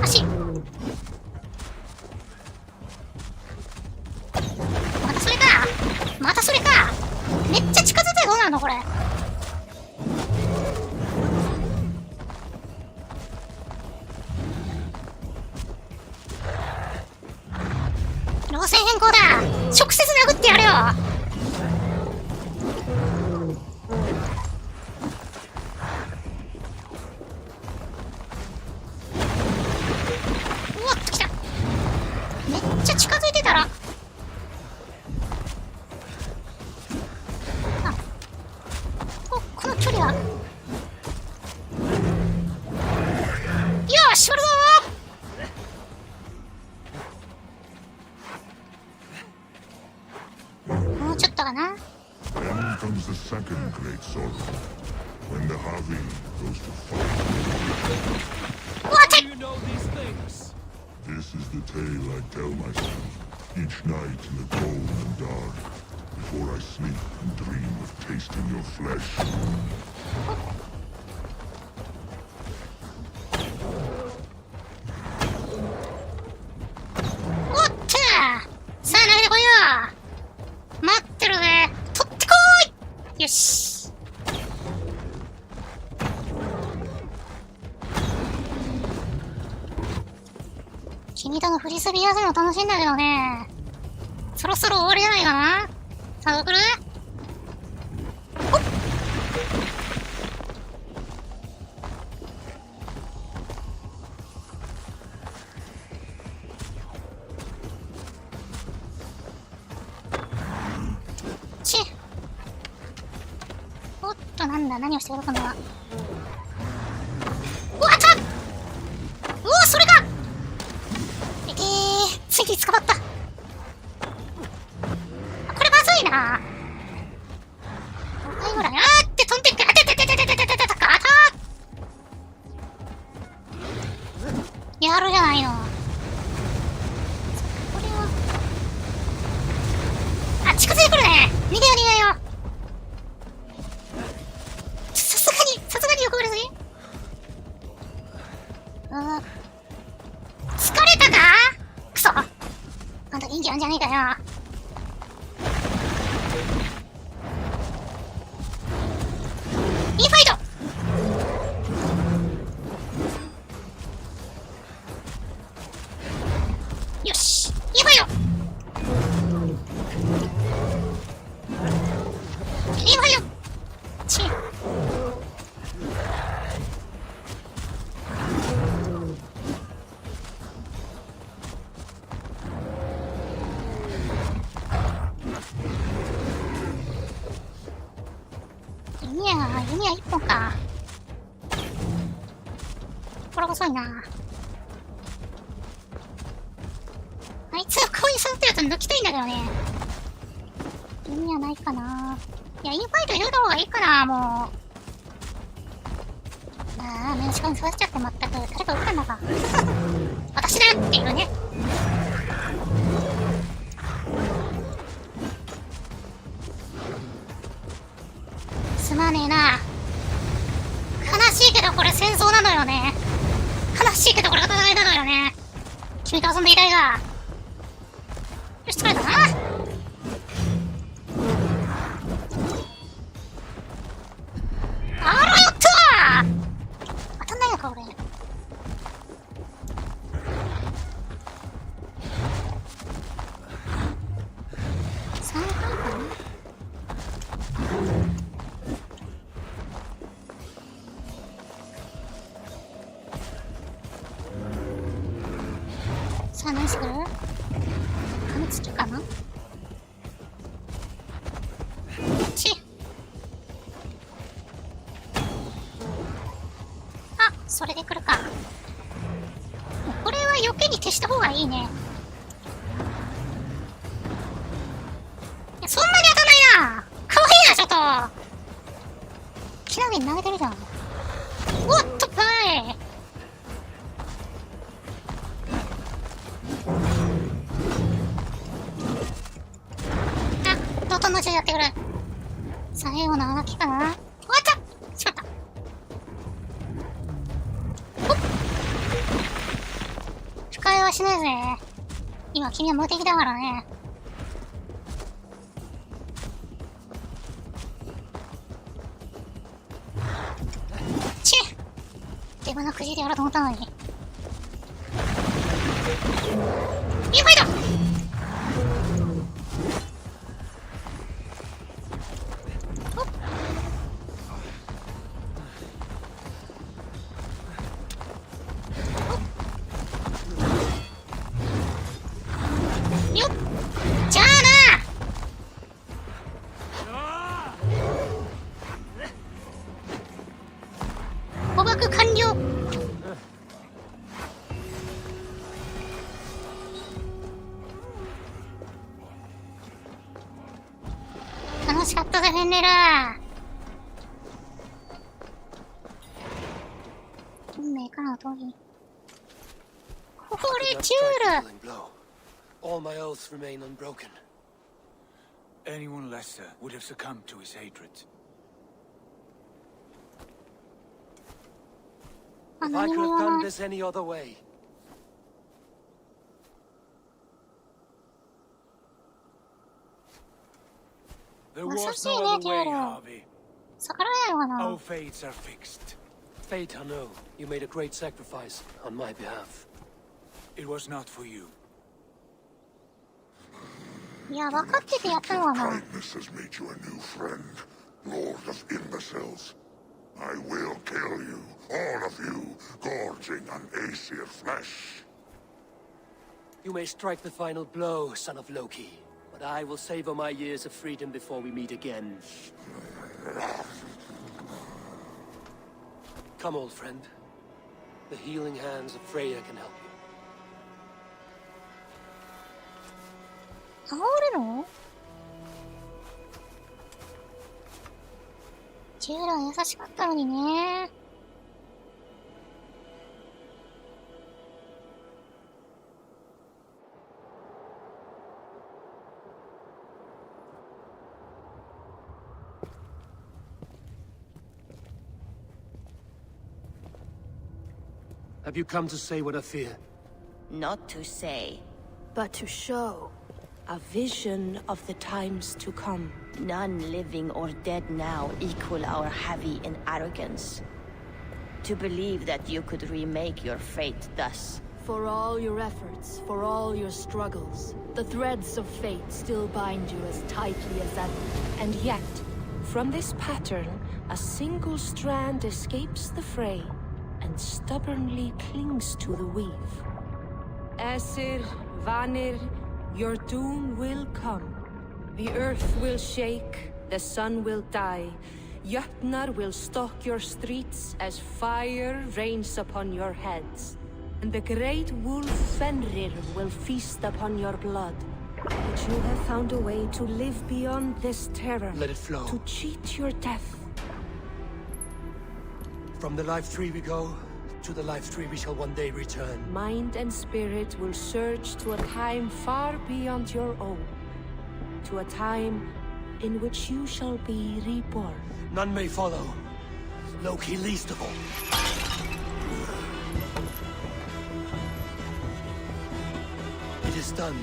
足。またそれか。めっちゃ近づいたらどうなるのこれ。路線変更だ。直接殴ってやるよ。おっと来た。めっちゃ近づいてたらかな。 Then comes the second great sorrow, when the Harvey goes to fight. What? Do you know these things? This is the tale I tell myself each night in the cold and dark, before I sleep and dream of tasting your flesh. おっと、さあ投げてこいよ。待ってるぜ。取ってこい。よし。君とのフリスビー遊びも楽しいんだけどね。そろそろ終わりじゃないかな。さあ、送る？ほっ。ち。おっと、なんだ、何をしてくるかな。うわっと！うわ、それか！ついに捕まった。これまずいな。はい、ほら、って飛んでっか。あてててててててててか。やるじゃないの。これは。あ、近づいてくるね。逃げよう逃げよう。さすがに横振りすぎ。疲れたか？くそ。あんた元気なんじゃねえかよ。インファイト。よし、インファイト。インファイト。チー。弓は一本か。これ細いな。あいつをこういう育てると抜きたいんだけどね。弓はないかな。いや、インファイト入れた方がいいかな、もう。ああ、目の近くに育てちゃって、まったく。誰か撃ったんだか。私だよっていうね。すまねえな。悲しいけどこれ戦争なのよね。悲しいけどこれ戦いなのよね。君と遊んでいたいが。よし、取れたな。あらよっとー。当たんないのか俺。3回かな。さあ、何する？金付きかな？あ、それで来るか。これは余計に消した方がいいね。いや、そんなに当たんないな。かわいいな、ちょっと。木の上に投げてるじゃん。おっとぱい。どんどんやってくる。最後のあがきかな。終わったしまった。ほっ。深追いはしないぜ。今君は無敵だからね。ちっ。出花くじいてやろうと思ったのに。いいファイト。しかったぜ、フェンネル。運命からの逃避。これ、チュール。All my oaths remain unbroken. Anyone lesser would have succumbed to his hatred. If I could have done this any other way. There was no other way, Harvey. All fates are fixed. Fate, I know. You made a great sacrifice on my behalf. It was not for you. いや、分かっててやったのはな。 Kindness has made you a new friend, Lord of Imbeciles. I will kill you, all of you, gorging on Aesir flesh. You may strike the final blow, son of Loki, but I will savor my years of freedom before we meet again. Come, old friend. The healing hands of Freya can help you. 治るの？チュールは優しかったのにね。Have you come to say what I fear? Not to say, but to show. A vision of the times to come. None living or dead now equal our heavy in arrogance. To believe that you could remake your fate thus. For all your efforts, for all your struggles, the threads of fate still bind you as tightly as ever. And yet, from this pattern, a single strand escapes the fray and stubbornly clings to the weave. Aesir, Vanir, your doom will come. The earth will shake, the sun will die. Jötnar will stalk your streets as fire rains upon your heads. And the great wolf Fenrir will feast upon your blood. But you have found a way to live beyond this terror. Let it flow. To cheat your death. From the life tree we go, to the life tree we shall one day return. Mind and spirit will surge to a time far beyond your own. To a time in which you shall be reborn. None may follow. Loki least of all. It is done.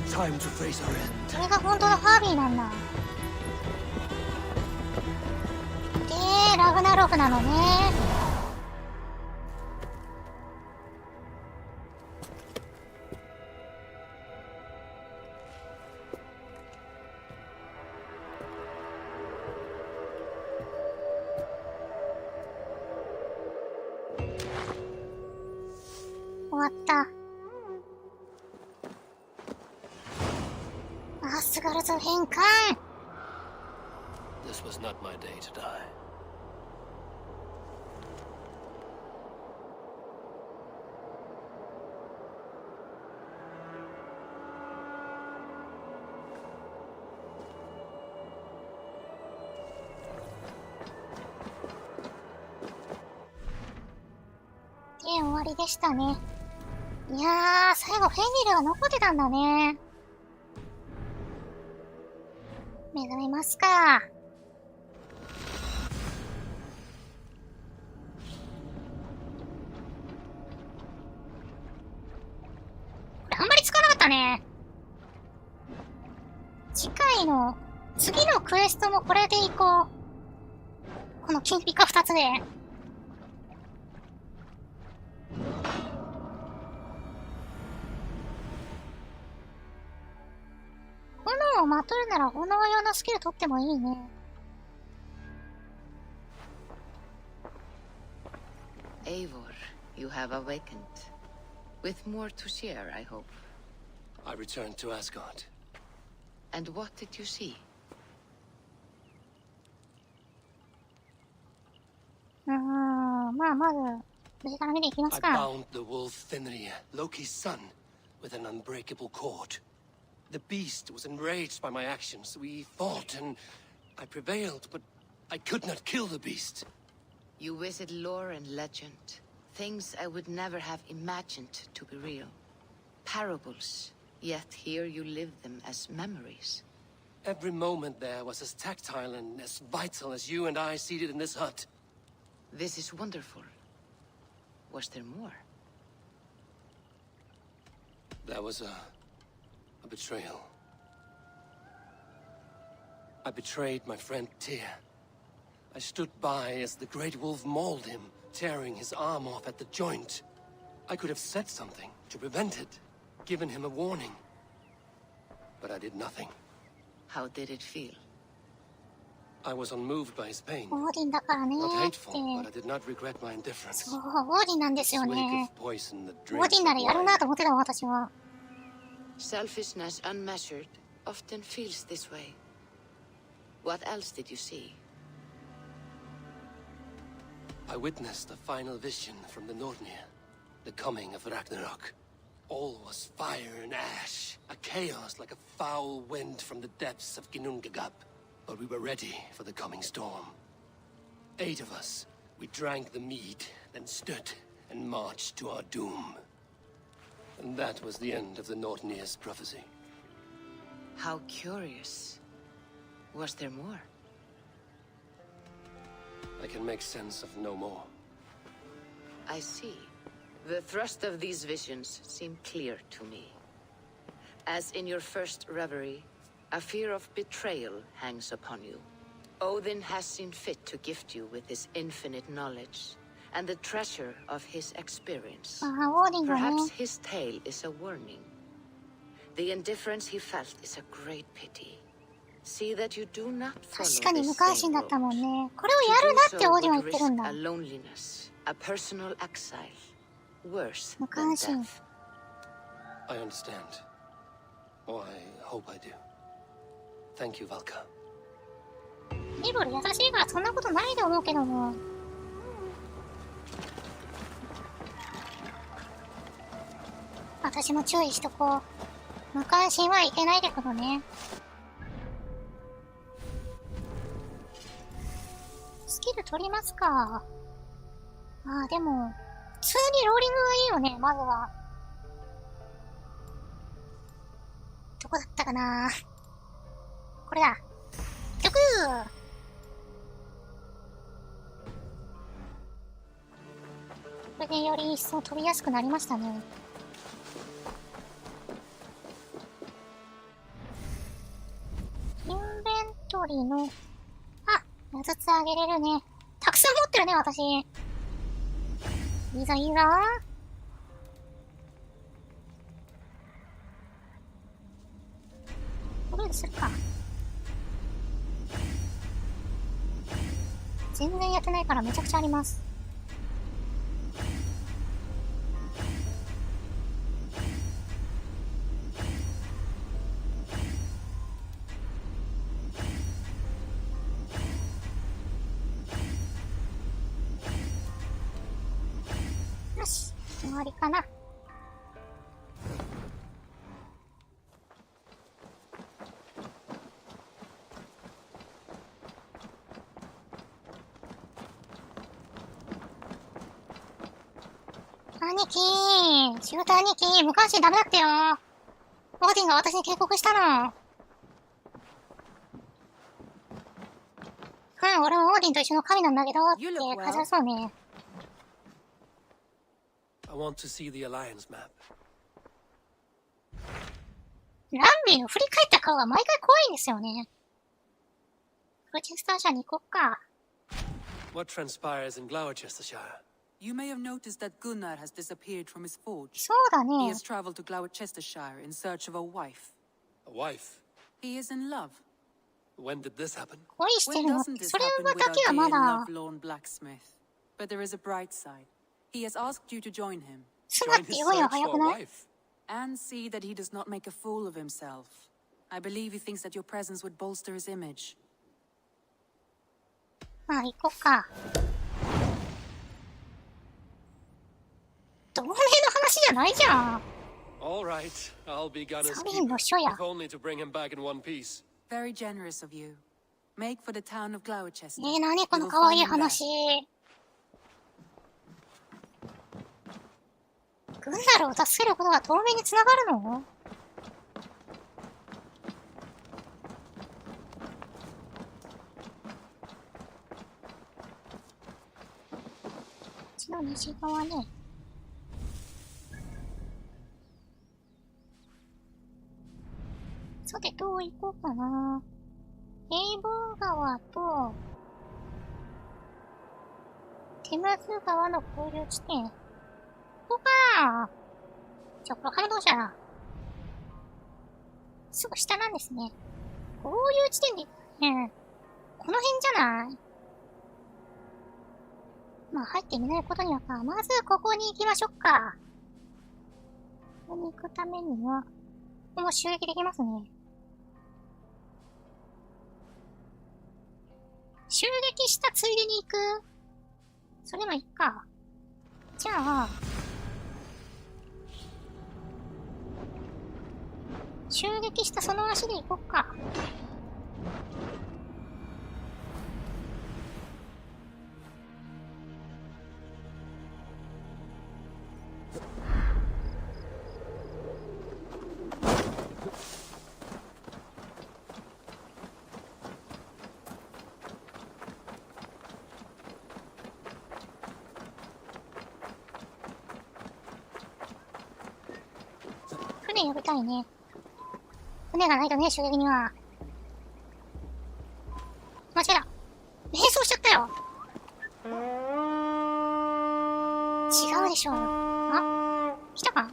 Time to face our end. それが本当のハービーなんだ。で、ラグナロクなのね。終わった。アスガルズ変換。 This was not my day to die.で、終わりでしたね。いやー、最後フェニルが残ってたんだね。目覚めますか。これあんまりつかなかったね。次のクエストもこれでいこう。この金ピカ2つで。炎をまとるなら炎用のスキル取ってもいいね。Eivor, you have awakened. With more to share, I hope. I returned to Asgard. And what did you see? まあ、まず、上から見ていきます I か。 bound the wolf Fenrir, Loki's son, with an unbreakable cord. The beast was enraged by my actions. We fought, and I prevailed, but I could not kill the beast. You visit lore and legend. Things I would never have imagined to be real. Parables, yet here you live them as memories. Every moment there was as tactile and as vital as you and I seated in this hut. This is wonderful. Was there more? There was a betrayal. I betrayed my friend Tyr. I stood by as the Great Wolf mauled him, tearing his arm off at the joint. I could have said something to prevent it, given him a warning. But I did nothing. How did it feel? I was unmoved by his pain. オーディンだからね Not ーって。 hateful, but I did not regret my indifference. そう、オーディンなんですよ Swig ね。 of poison that オーディ drains ンなら the やる wine. なと思ってたわ、私は。Selfishness unmeasured often feels this way. What else did you see? I witnessed a final vision from the Nornir, the coming of Ragnarok. All was fire and ash, a chaos like a foul wind from the depths of Ginnungagap. But we were ready for the coming storm. 8 of us, we drank the mead, then stood and marched to our doom. And that was the end of the Nornir's prophecy. How curious. Was there more? I can make sense of no more. I see. The thrust of these visions seem clear to me. As in your first reverie, a fear of betrayal hangs upon you. Odin has seen fit to gift you with his infinite knowledge and the treasure of his experience. ああ、オーディンがね。 Perhaps his tale is a warning. The indifference he felt is a great pity. See that you do not follow 確かに this 無関心 same だった road. もんね。これをや To る do なって so オーディンは would 言ってるん risk だ。 a loneliness, a personal exile, worse 無 than 関心。 death. I understand. Or I hope I do. Thank you, Valka. リボル優しいからそんなことないと思うけども。私も注意しとこう。無関心はいけないってことね。スキル取りますか。ああ、でも、普通にローリングがいいよね、まずは。どこだったかな。これだ。曲これでより一層飛びやすくなりましたね。インベントリーの、あ、5つあげれるね。たくさん持ってるね、私。いいぞいいぞ。これでするか。全然やってないからめちゃくちゃあります。よし、終わりかな。兄貴、シューター兄貴、無関心ダメだってよ。オーディンが私に警告したの。うん、俺もオーディンと一緒の神なんだけど、ってかざそうね。I want to see the Alliance map. ランビーの振り返った顔が毎回怖いんですよね。プロチェスター社に行こっか。What transpires in Gloucestershire? You may have noticed that Gunnar has disappeared from his forge. そうだ He ね。 has traveled to Gloucestershire in search of a wife. A wife? He is in love. When did this happen? 恋して When るの。 doesn't this それ happen は with だ our けは dear まだ。 lovelorn blacksmith? But there is a bright side. He has asked you to join him. 妻って言うには早くない？ And see that he does not make a fool of himself. I believe he thinks that your presence would bolster his image. まあ、行こっか。同盟の話じゃないじゃん。All right, I'll be Gunner's サリンの書 keeper, や。 if only to bring him back in one piece. Very generous of you. Make for the town of Gloucester. 何この You'll 可愛い find him there. 話。グンダルを助けることが透明につながるの？こっちの西側ね。さて、どう行こうかな。平凡川と、テムズ川の合流地点。ここかな。じゃあ、これ反動車だ。すぐ下なんですね。合流地点で、この辺じゃない？まあ、入ってみないことにはか。まず、ここに行きましょうか。ここに行くためには、ここも襲撃できますね。襲撃したついでに行く？それもいいか。じゃあ、襲撃したその足で行こっか。船呼びたいね。船がないとね、襲撃には。間違えた。並走しちゃったよ。違うでしょうよ。あ？来たか？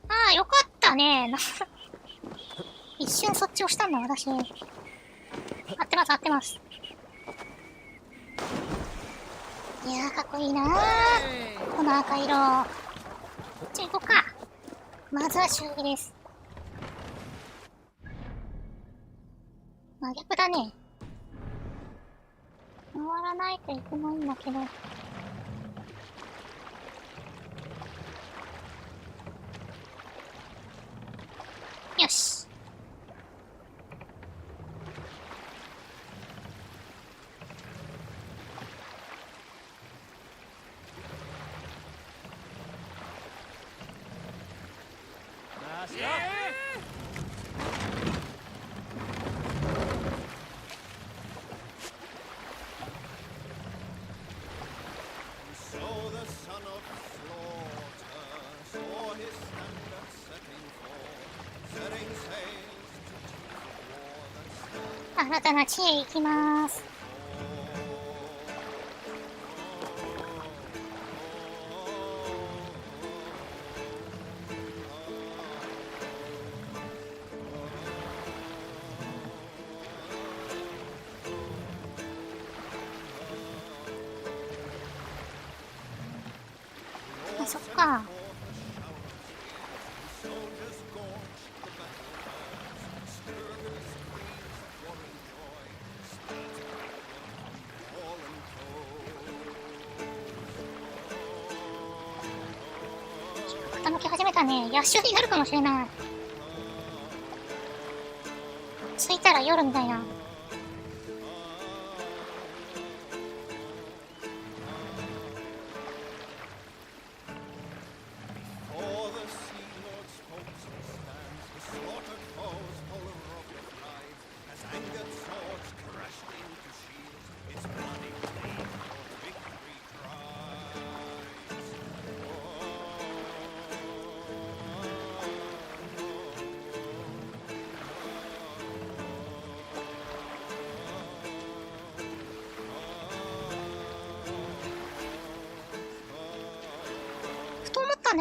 ああ、よかったね。一瞬そっち押したんだ、私。合ってます、合ってます。いやー、かっこいいなー。この赤色。じゃあ行こうか。まずは襲撃です。真逆だね。回らないといけないんだけど。よし。新たな地へ行きます。あ、そっか。傾き始めたね。野襲になるかもしれない。着いたら夜みたいな。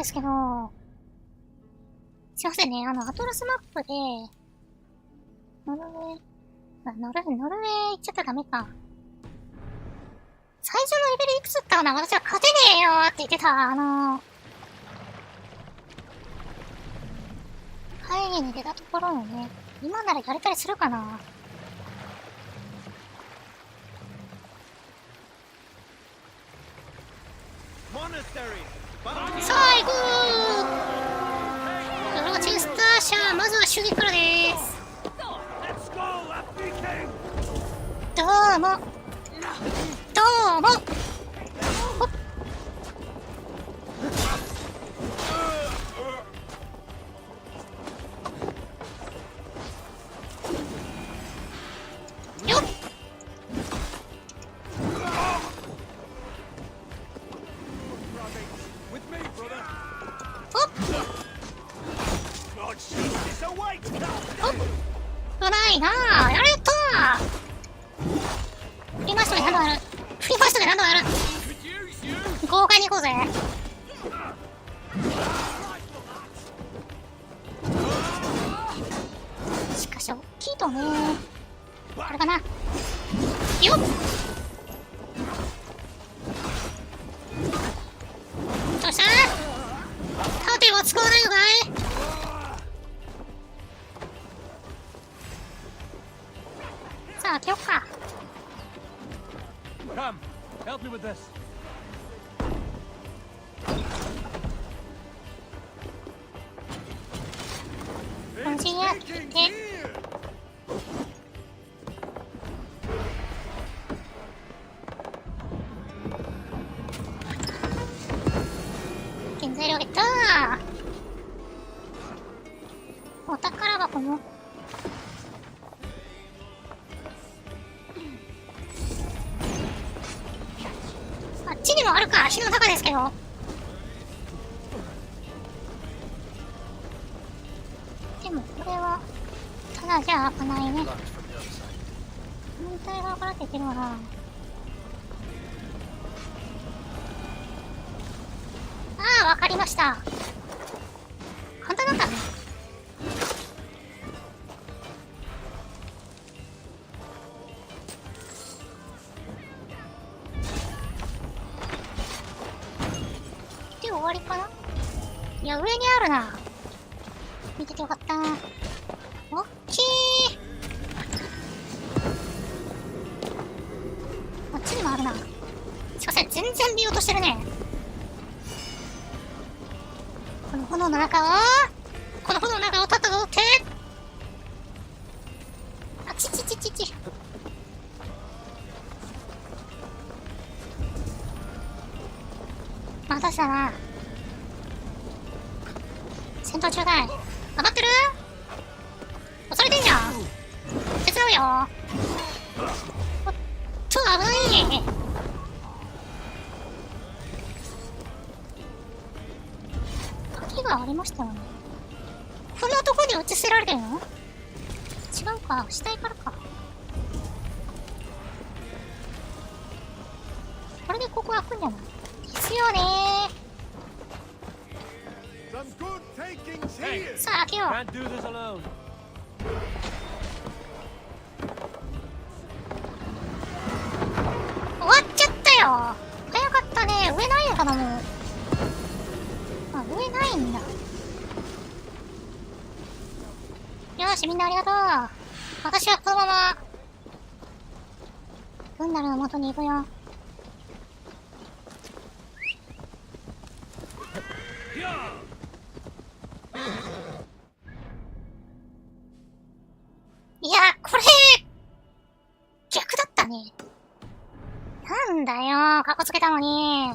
んですけど、すいませんね、アトラスマップで、ノルウェー行っちゃったらダメか。最初のレベルいくつだったかな？私は勝てねえよって言ってた、会議に出たところのね、今ならやれたりするかな？さあ行くー。ロチェスター社、まずは主義からです。どうもどうも。ほっよっ。うまいなあ。やれたー。振り回しとけ何度やる。振り回しとけ何度やる。豪快に行こうぜ。しかし大きいとね。あれかな。よっ。どうした。盾は使わないのかい。さあ開けよっか。Come, help me with this. こっちにやって原材料ゲットー。お宝箱もあっちにもあるか。足の中ですけど。でもこれはただじゃ開かないね。反対側から出てるわな。ああ、わかりました。簡単だったね。で終わりかな。いや、上にあるな。見ててよかった。オッケー。あっちにもあるな。しかし全然見ようとしてるね。この炎の中をたったぞって。あちちちちち。またしたな。戦闘中だい。当たってる？押されてんじゃん。手伝うよ。おっと、危ない。鍵がありましたよね。こんなとこに打ち捨てられてるの？違うか、死体からか。これでここ開くんじゃない？ですよねー。さあ開けよう。Can't do this alone. 終わっちゃったよ。早かったね。上ないのかなもう。あ、上ないんだ。よし、みんなありがとう。私はこのままグンダルの元に行くよ。いや、これ逆だったね。なんだよ、かっこつけたのに。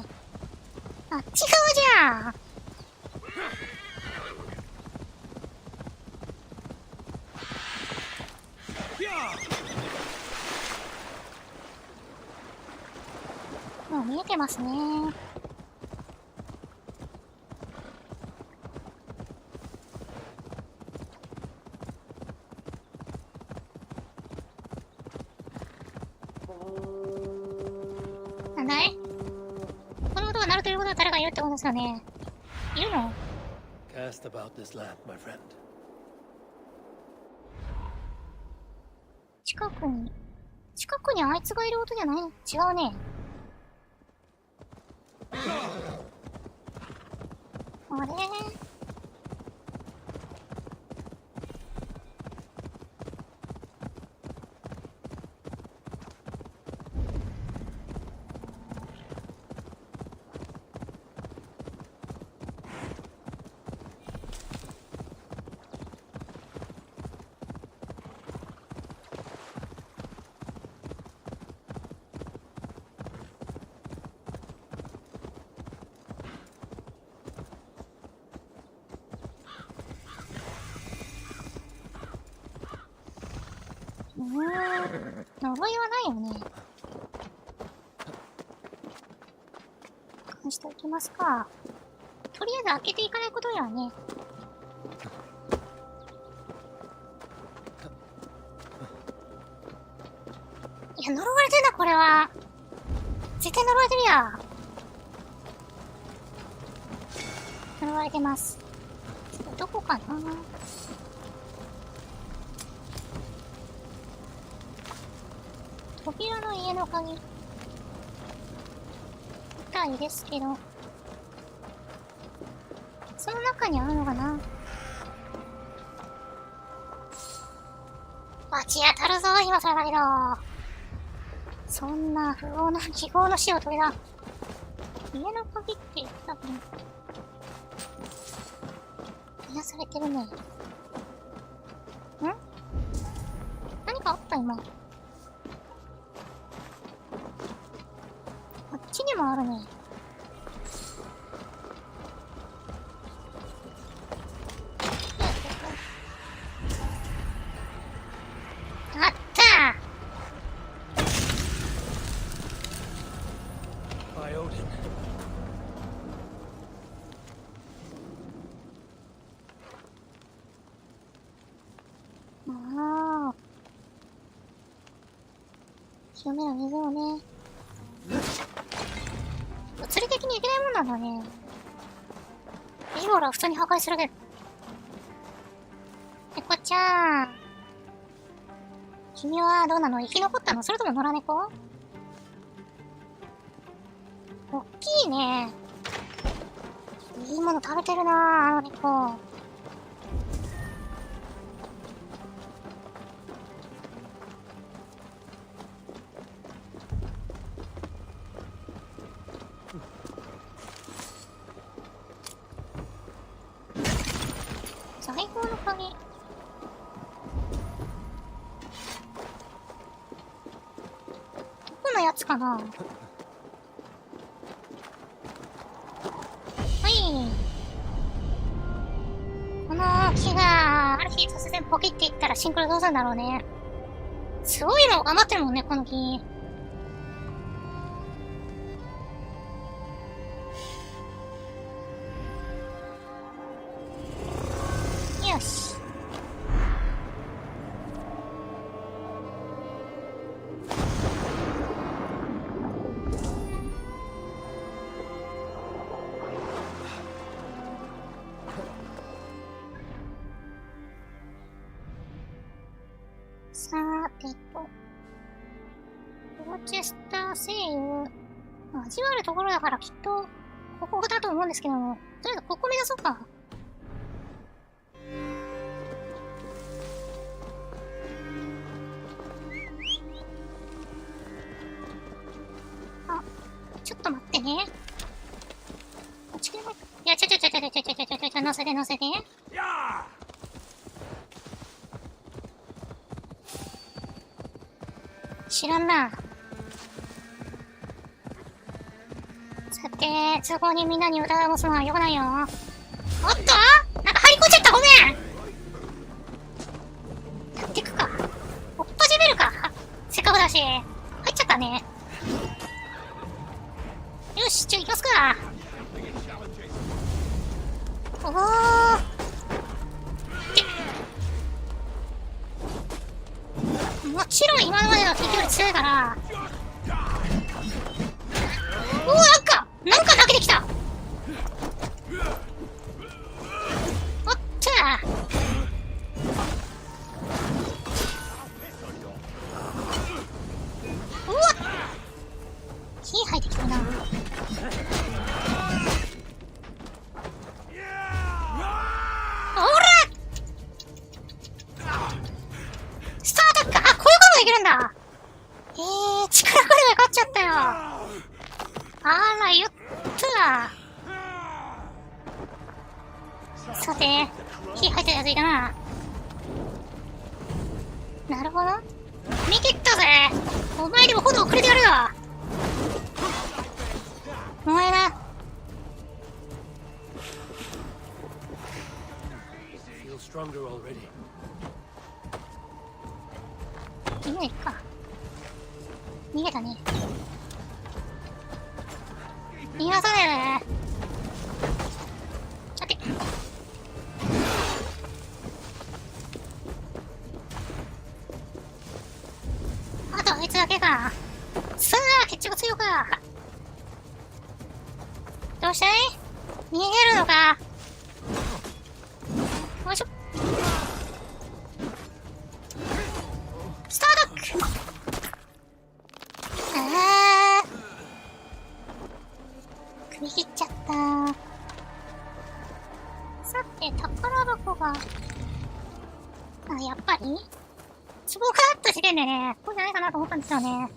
あっち側じゃん。もう見えてますね。なんだい？この音が鳴るということは誰がいるってことですよね。いるの？ Cast about this land, my friend. 近くにあいつがいる音じゃない？違うね。あれ？呪いはないよね。返しておきますか。とりあえず開けていかないことにはね。いや、呪われてるな、これは。絶対呪われてるや。呪われてます。どこかな。扉の家の鍵みたいですけど、その中にあるのかな。罰当たるぞ今それだけど。そんな不法な記号の死を遂げた。家の鍵って言ったかな。癒されてるね。ん？何かあった今。こっちにもあるね。あった！清めの水をね。物理的にいけないもんなんだね。イボラは普通に破壊するけど。猫ちゃん。君はどうなの？生き残ったの？それとも野良猫？おっきいね。いいもの食べてるなぁ、あの猫。最高の鍵。どこのやつかな。はい。この木がある日突然ポキっていったらシンクロどうするんだろうね。すごいの余ってるもんね、この木。よし。さーてと。ロチェスター声優。味わえるところだからきっと、ここだと思うんですけども。とりあえずここ目指そうか。あ、ちょっと待ってね。こっち来ないか。いや、乗せて乗せて。知らんな。さて、通行人みんなに疑いを持つのは良くないよ。おっと？なんか入り込んじゃった、ごめん。やってくか。おっ始めるか。せっかくだし。入っちゃったね。よし、行きますか。おー。もちろん今までの敵より強いから。うわ、なんか投げてきた。おっと。うわっ。火入ってきてるな。おら！スタートか。あ、こういうことできるんだ。力これが勝っちゃったよ。あら、言った。さて、火入ったやついたな。なるほど。見切ったぜ。お前にも炎をくれてやるよ。お前な。みんな行くか。逃げたね。逃がさないね。さて。あとあいつだけか。さあ、決着つよか。どうしたい？逃げるのか。よいしょ。スタート。首切っちゃった。さて、宝箱が。あ、やっぱり壺があった時点でね、ここじゃないかなと思ったんですよね。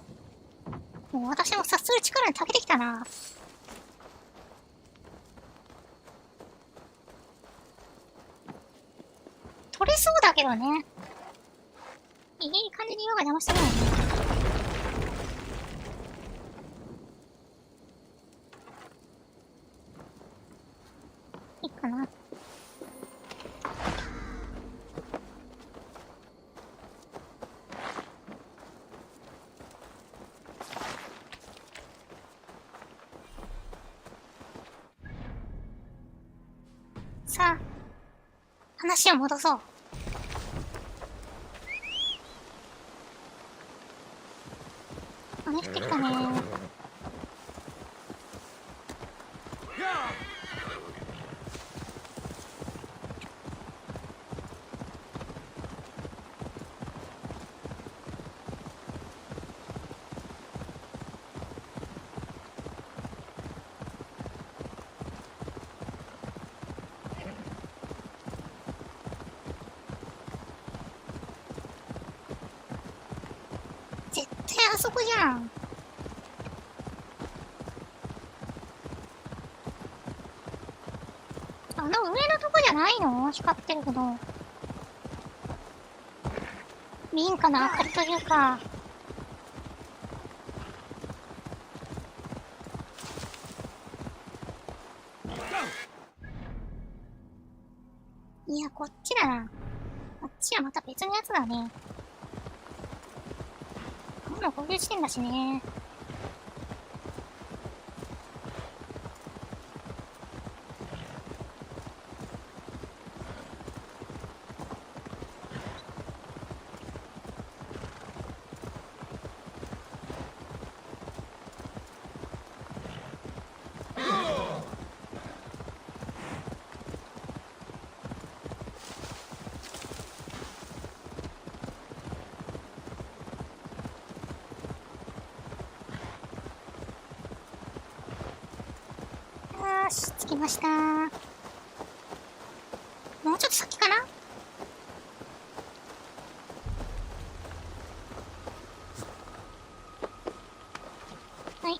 もう私も察する力に長けてきたな。取れそうだけどね。いい感じに色が邪魔してるよね。いいかな。さあ、話を戻そう。雨降ってきたね。絶対あそこじゃん。あの上のとこじゃないの？光ってるけど。民家の明かりというか。いや、こっちだな。こっちはまた別のやつだね。もうこういう時点だしね。よし、着きました。もうちょっと先かな？はい。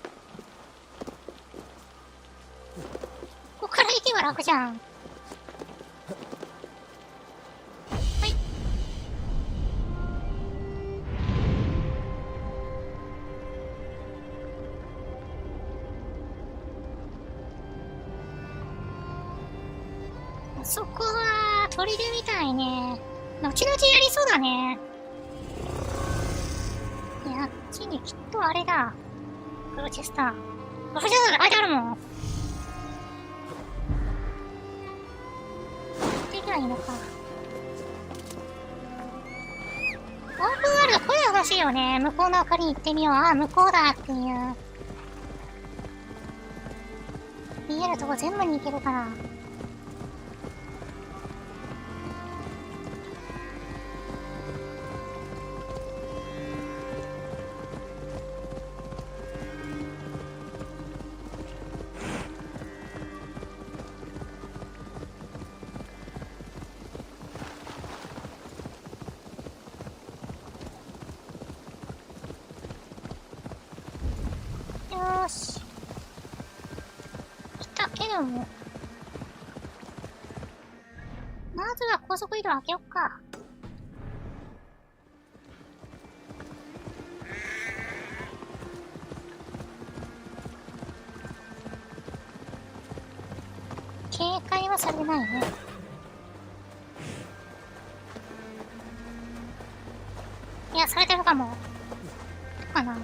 ここから行けば楽じゃん。はい。そこは砦みたいね。後々やりそうだね。いや、あっちにきっとあれだ。グロチェスター。グロチェスターって書いてあるもん。できないのか。オープンワールド声が欲しいよね。向こうの明かりに行ってみよう。ああ、向こうだっていう。見えるとこ全部に行けるから。よーし。来たけども。まずは高速移動開けよっか。警戒はされないね。いや、されてるか。かも。かな。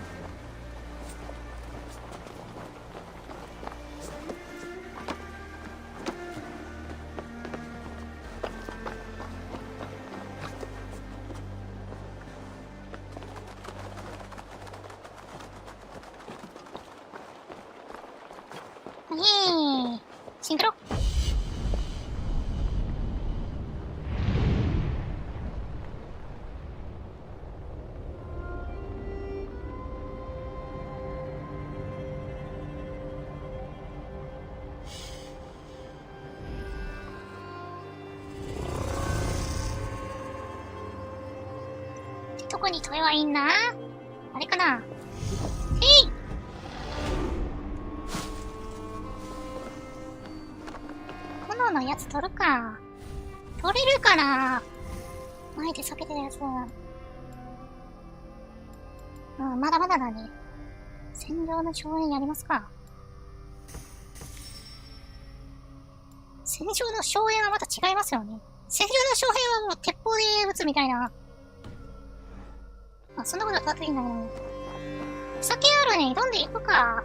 シンクロ。どこに問いはいいんな。あれかな。えい。炎のやつ取るか。取れるかな。前で避けてるやつ。うん、まだまだだね。戦場の荘園やりますか。戦場の荘園はまた違いますよね。戦場の荘園はもう鉄砲で撃つみたいな。あ、そんなことは立っていいんだけど。お酒あるね。挑んでいくか。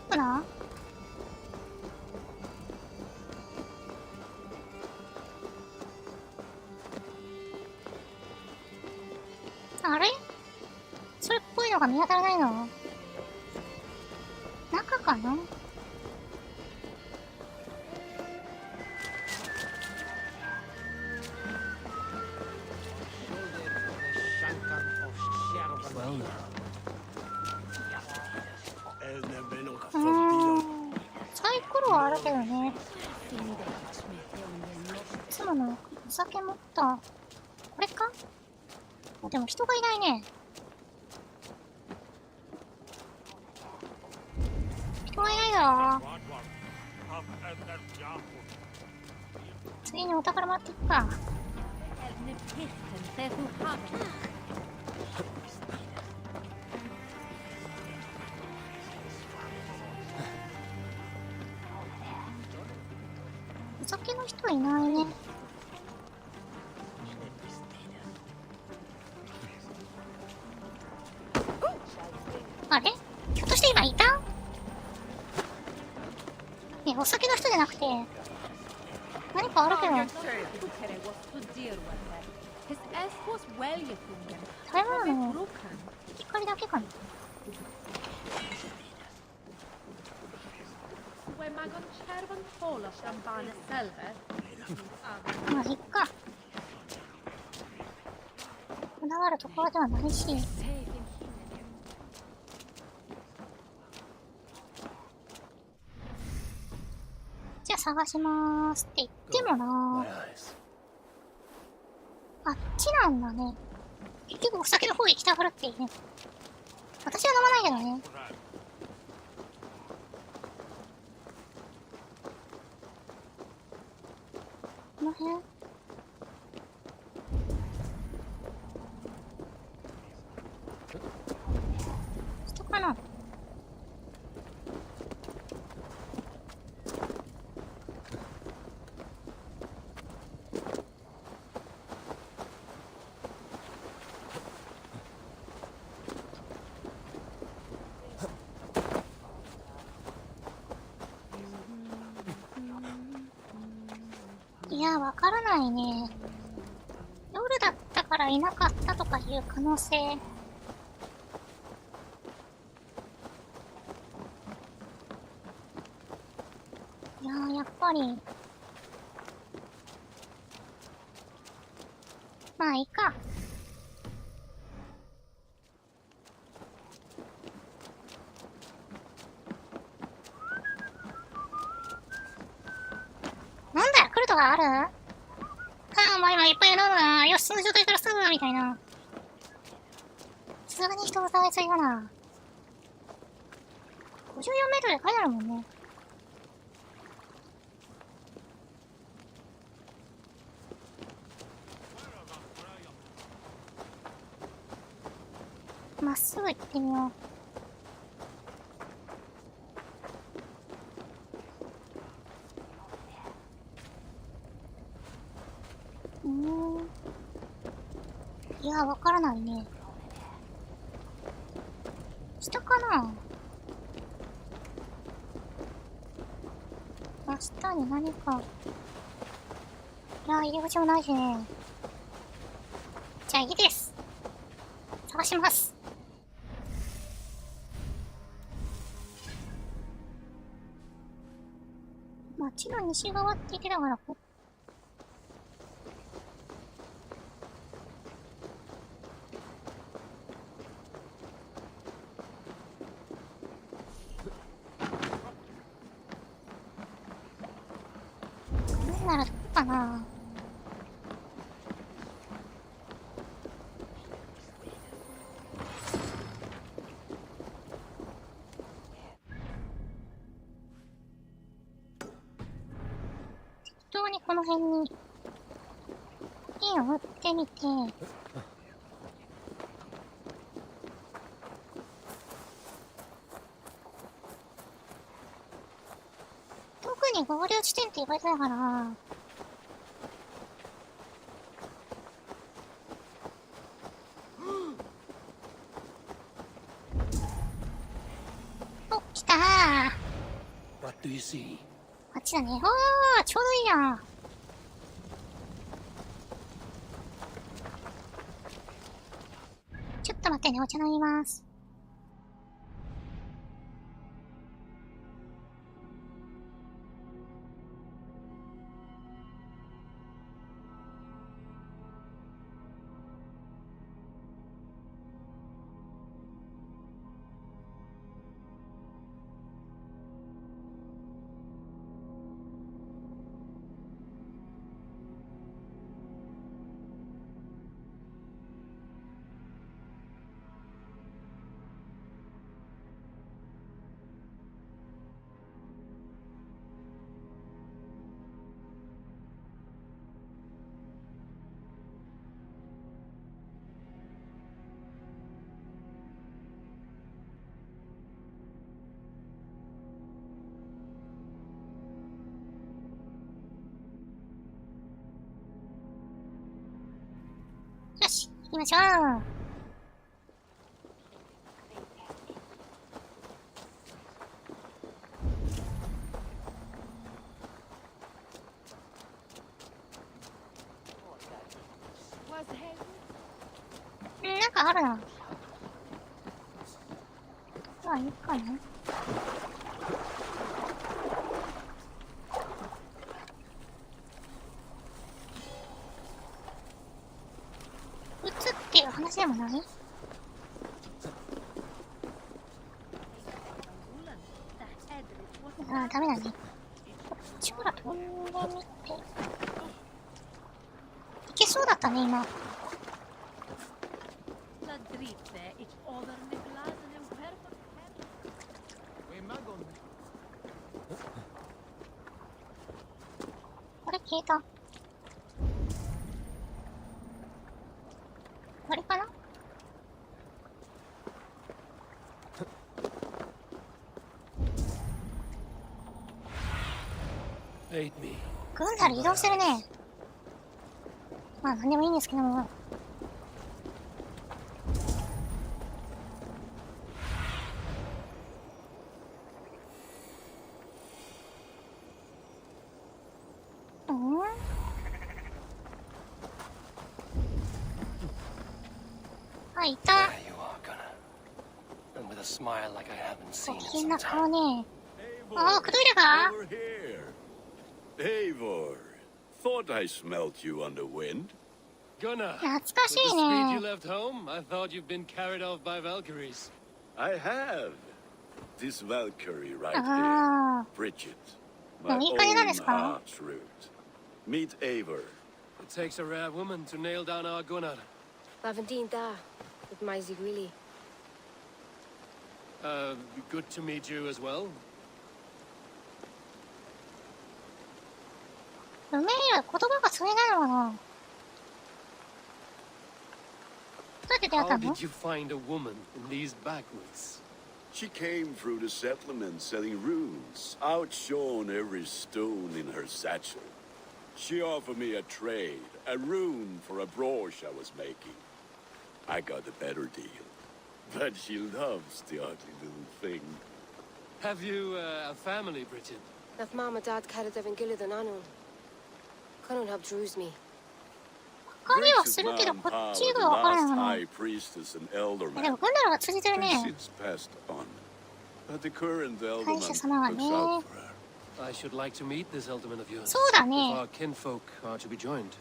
どこだ？あれ？それっぽいのが見当たらないの？中かな？サイコロはあるけどね。いつものお酒持った。これか？でも人がいないね。人がいないだろ。次にお宝持っていくか。お酒の人いないね。あれ？ひょっとして今いた？お酒の人じゃなくて何かあるけど。食べ物の光だけかな。まあいっか。こだわるところではないし。じゃあ探しまーすって言ってもなあっちなんだね。結局お酒の方へ行きたがるっていうね。私は飲まないけどね。この辺？人かな？いや、わからないね。夜だったからいなかったとかいう可能性。いやー、やっぱり。まあ、いいか。かある？ああ、もう今いっぱい飲むな。よし、その状態からスタートだ、みたいな。さすがに人を疑いすぎだな。54メートルで書いてあるもんね。まっすぐ行ってみよう。いや、わからないね。下かな？真下に何か。いや、入り口もないしね。じゃあいいです。探します。街の西側って言ってたから、ならどこかな。適当にこの辺にピンを打ってみて、特に合流地点って言われてたから、お、来たー。What do you see? あっちだね。おー、ちょうどいいやん。ちょっと待ってね、お茶飲みます。よし、行きましょう。なんかあるな。まあ、いいかな。撃つっていう話でもない？ああ、ダメだね。こっちから飛んでみて。いけそうだったね、今。あれ消えた。あれかな？軍なら移動するね。まあ、なんでもいいんですけども。あ、いた。ご機嫌な顔ね。ああ、くどいれか？Eivor, thought I smelt you on the wind. Gunnar, 懐かしい with the speed ね you。left home, I thought you'd been carried off by Valkyries. I have. This Valkyrie right あ here, Bridget, あ、 my いい感じなん own ですか？ heart's root. Meet Eivor. It takes a rare woman to nail down our Gunnar. Lavendine da, with my Zigwili. Good to meet you as well. ルメイラ、言葉がそれなのかな。どうやって出会った How の did you find a woman in these backwoods? She came through the settlement selling runes, outshone every stone in her satchel. She offered me a trade, a rune for a brooch I was making. I got a better deal. But she loves the ugly little thing. Have you a family, Bridget? Naf mama dad carried of Gilid and Anun. Couldn't have drews me. わかりはするけど、こっちがわからないな。 High priestess and elderman. でも、グンダラが通じてるね。 Since passed on. But the current 大 elderman 社様は looks ね。 out for her. I should like to meet this ealdorman of yours. そうだね。 If our kinfolk are to be joined.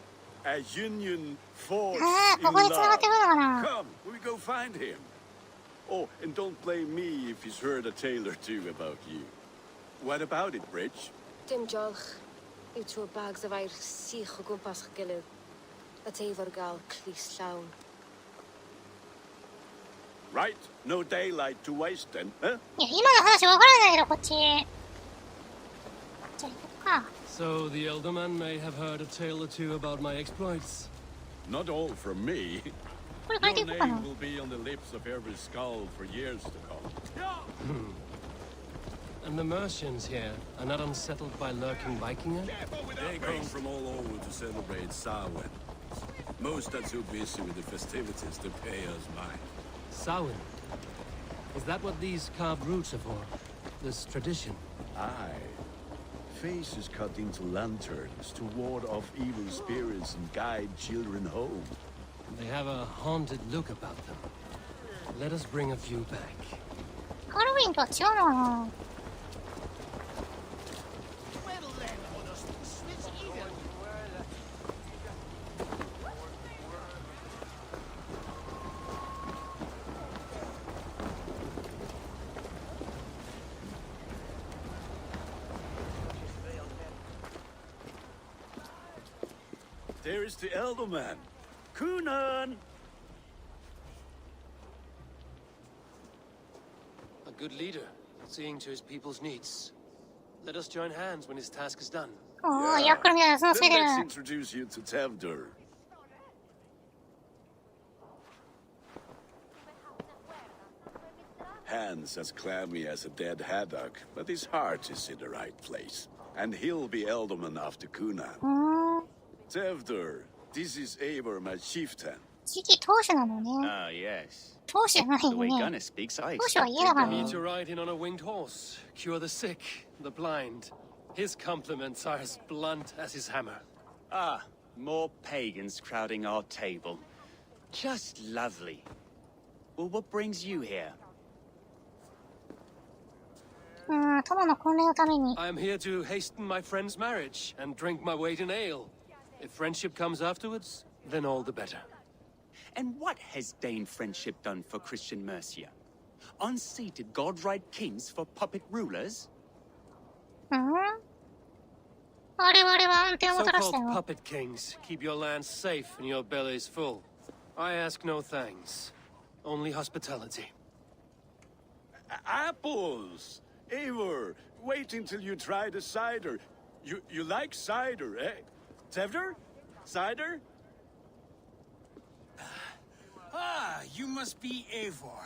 A union force ああ、 in ここで繋が love. ってくるのかな。 Come, we go find him. Oh, and don't blame me if he's heard a tale or two about you. What about it, Bridge? Dim jolch. You two bags of air sich o gwmpas Gilid. A teifr gal clis llawn. Right, no daylight to waste then, huh? いや、今の話わからないけど、こっち。じゃあ行こっか。 So the ealdorman may have heard a tale or two about my exploits. Not all from me. これ借り Your ていこうかな。 name will be on the lips of every skull for years to come. And the Mercians here are not unsettled by lurking Vikinger? They come from all over to celebrate Samhain. Most are too busy with the festivities to pay us mind. Samhain? Is that what these carved roots are for? This tradition? Aye. Faces cut into lanterns to ward off evil spirits and guide children home. They have a haunted look about them. Let us bring a few back. ハロウィンとは違うのかな。 There is the ealdorman. Kunan! A good leader, seeing to his people's needs. Let us join hands when his task is done. おお、ヤックルみたいな、そのつい Then てる。 let's introduce you to Tevdur. Hands as clammy as a dead haddock, but his heart is in the right place. And he'll be ealdorman after Kunan. Tevdur, this is Eivor, my chieftain. 次期当主なのね。 Ah, yes. 当主じゃない The よ way ね。 Gunnar speaks, I 当主は expect 家だからね。 Need to ride in on a winged horse, cure the sick, the blind. His compliments are as blunt as his hammer. Ah, more pagans crowding our table. Just lovely. Well, what brings you here? 友の婚礼のために。 I am here to hasten my friend's marriage and drink my weight in ale. If friendship comes afterwards, then all the better. And what has Dane friendship done for Christian Mercia? Unseated god-right kings for puppet rulers? 我々は安定をもたらした So-called よ。 puppet kings keep your lands safe and your bellies full. I ask no thanks, only hospitality. Apples! Eivor, wait until you try the cider. You like cider, eh? Tevdur? Cider? Ah, you must be Eivor.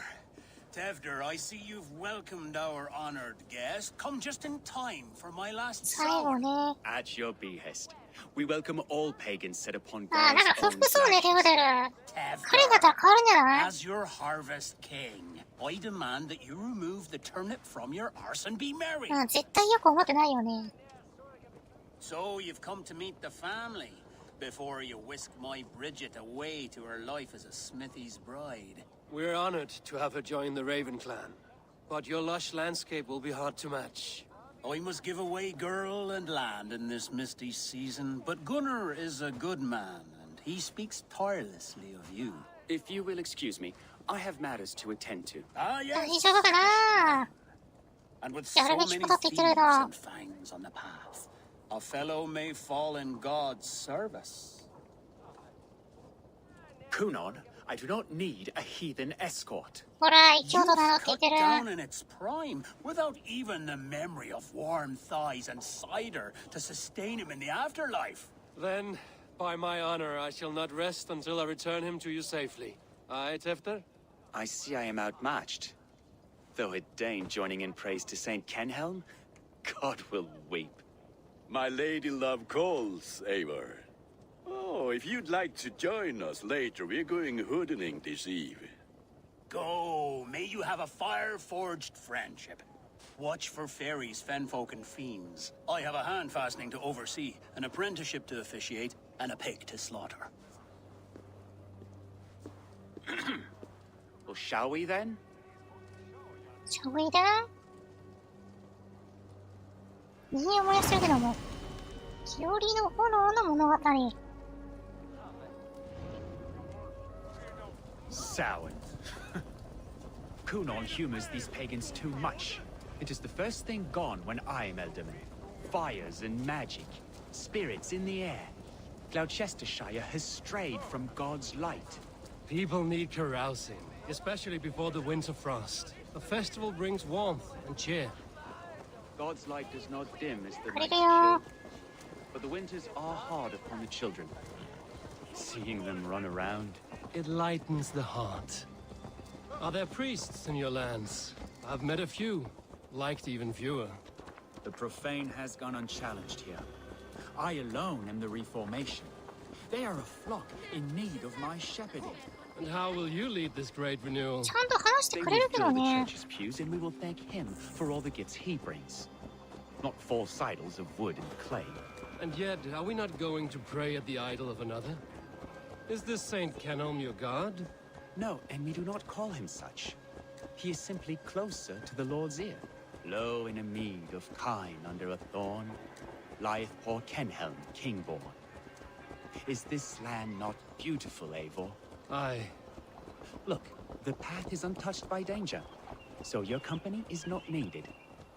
Tevdur, I see you've welcomed our honored guest. Come just in time for my last 最後 sour. ね。 At your behest. We welcome all pagans set upon あ、なん God's か不 own 服そうね、テフデル。 Tevdur, 彼だったら変わるんじゃない as your harvest king, I demand that you remove the turnip from your arse and be merry. 絶対よく思ってないよね。 So you've come to meet the family before you whisk my Bridget away to her life as a smithy's bride. We're honored to have her join the Raven clan, but your lush landscape will be hard to match. I must give away girl and land in this misty season, but Gunnar is a good man, and he speaks tirelessly of you. If you will excuse me, I have matters to attend to. Ah, 大 yes. 丈夫かな。 And with や so るべき many ことって言ってる thieves けど。 and fangs on the path, A fellow may fall in God's service. Kunon, I do not need a heathen escort. ほら、一応だなって言ってる。 Down in its prime, without even the memory of warm thighs and cider to sustain him in the afterlife. Then, by my honor, I shall not rest until I return him to you safely. Aye, Tefter? I see I am outmatched. Though it deign joining in praise to Saint Kenhelm, God will weep. My lady love calls, Eivor. Oh, if you'd like to join us later, we're going hoodening this eve. Go, may you have a fire-forged friendship. Watch for fairies, fenfolk, and fiends. I have a hand fastening to oversee, an apprenticeship to officiate, and a pig to slaughter. Well, shall we then? Shall we then? いい思い出してるけども。日和の炎の物語。Sour. Kunon humors these pagans too much. It is the first thing gone when I am Elderman. Fires and magic, spirits in the air. Gloucestershire has strayed from God's light. People need carousing, especially before the winter frost. A festival brings warmth and cheer. God's light does not dim as the night Hallelujah. chill, but the winters are hard upon the children. Seeing them run around, it lightens the heart. Are there priests in your lands? I've met a few, liked even fewer. The profane has gone unchallenged here. I alone am the Reformation. They are a flock in need of my shepherding. And how will you lead this great renewal? ちゃんと話してくれるけど Fill the ね。 church's pews, and we will thank him for all the gifts he brings. Not false idols of wood and clay. And yet, are we not going to pray at the idol of another? Is this Saint Kenelm your god? No, and we do not call him such. He is simply closer to the Lord's ear. Low in a mead of kine under a thorn, lieth poor Kenhelm, king-born. Is this land not beautiful, Eivor? Aye. Look, the path is untouched by danger, so your company is not needed.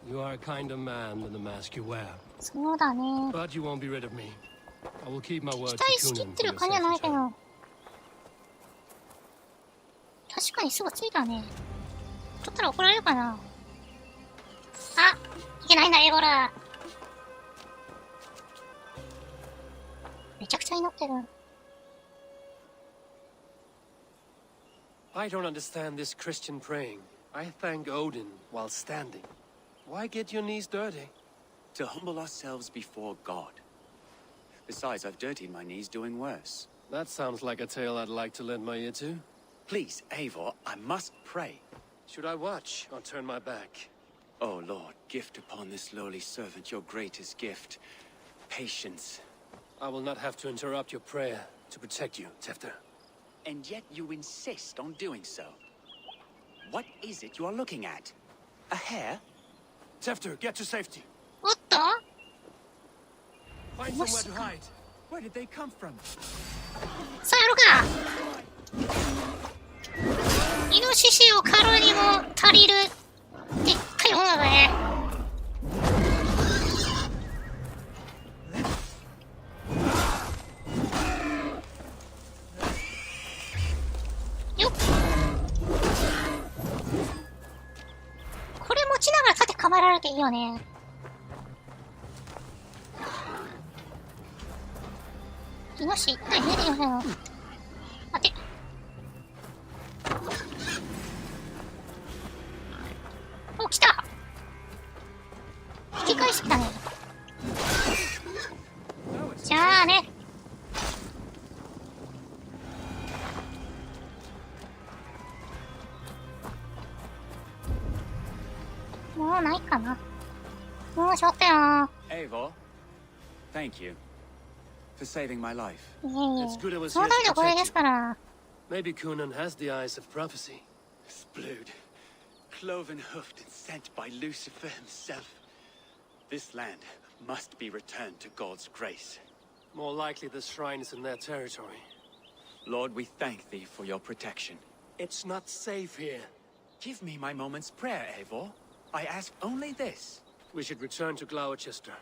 You are a kinder man than the mask you wear. そうだね。 But you won't be rid of me. I will keep my word 期 to 待しきっ Kunin て for る your 感じじゃない safe け return. ど。確かにすぐ着いたね。取ったら怒られるかな。あ、いけないんだ、エゴラ。めちゃくちゃになってる。I don't understand this Christian praying. I thank Odin while standing. Why get your knees dirty? To humble ourselves before God. Besides, I've dirtied my knees doing worse. That sounds like a tale I'd like to lend my ear to. Please, Eivor, I must pray. Should I watch or turn my back? Oh, Lord, gift upon this lowly servant your greatest gift. Patience. I will not have to interrupt your prayer to protect you, Tefter. And yet you insist on doing so. What is it you are looking at? A hare? Tefter, get to safety. おっと Find somewhere to hide. Where did they come from? さあやろうか。イノシシを狩るにも足りるでっかいものだね。よっ。これ持ちながら盾構えられていいよね。イノシシ、何出てきませんの。待て。お、来た。引き返してきたね。じゃあね。もうないかな。もうしょったよ。Eivor, thank you for saving my life. いえい It's good I え。 was その here ため to のこれ protect ですから。 Maybe Kunin has the eyes of prophecy. Splewed, cloven hoofed and sent by Lucifer himself. This land must be returned to God's grace. More likely the shrine is in their territory. Lord, we thank thee for your protection. It's not safe here. Give me my moment's prayer, Eivor. I ask only this. We should return to Gloucester.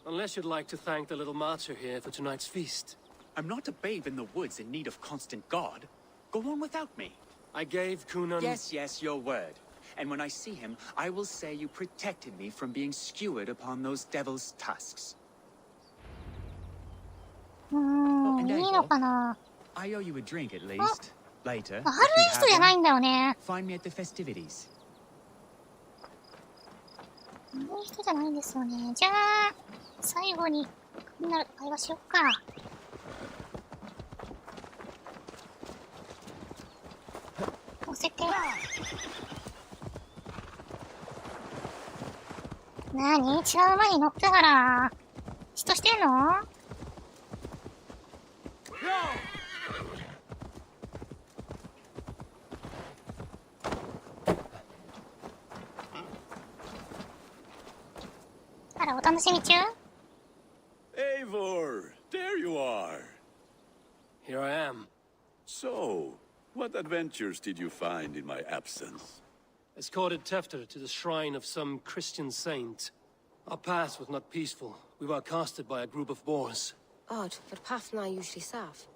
Unless you'd like to thank the little martyr here for tonight's feast. I'm not a babe in the woods in need of constant guard. Go on without me. I gave Kunan... Yes, your word. And when I see him, I will say you protected me from being skewered upon those devil's tusks. いいのかな。 I owe you a drink at least. Later. 悪い人じゃないんだよね。 Find me at the festivities. 悪い人じゃないんですよね。じゃあ最後にみんな会話しよっか。乗せて。なに？違う馬に乗ってたから嫉妬してんの？あら、お楽しみ中？ Eivor, there you are. Here I am. So, what adventures did you find in my absence? Escorted Tefter to the shrine of some Christian saint. Our path was not peaceful. We were accosted by a group of boars. Odd, but path and I usually serve.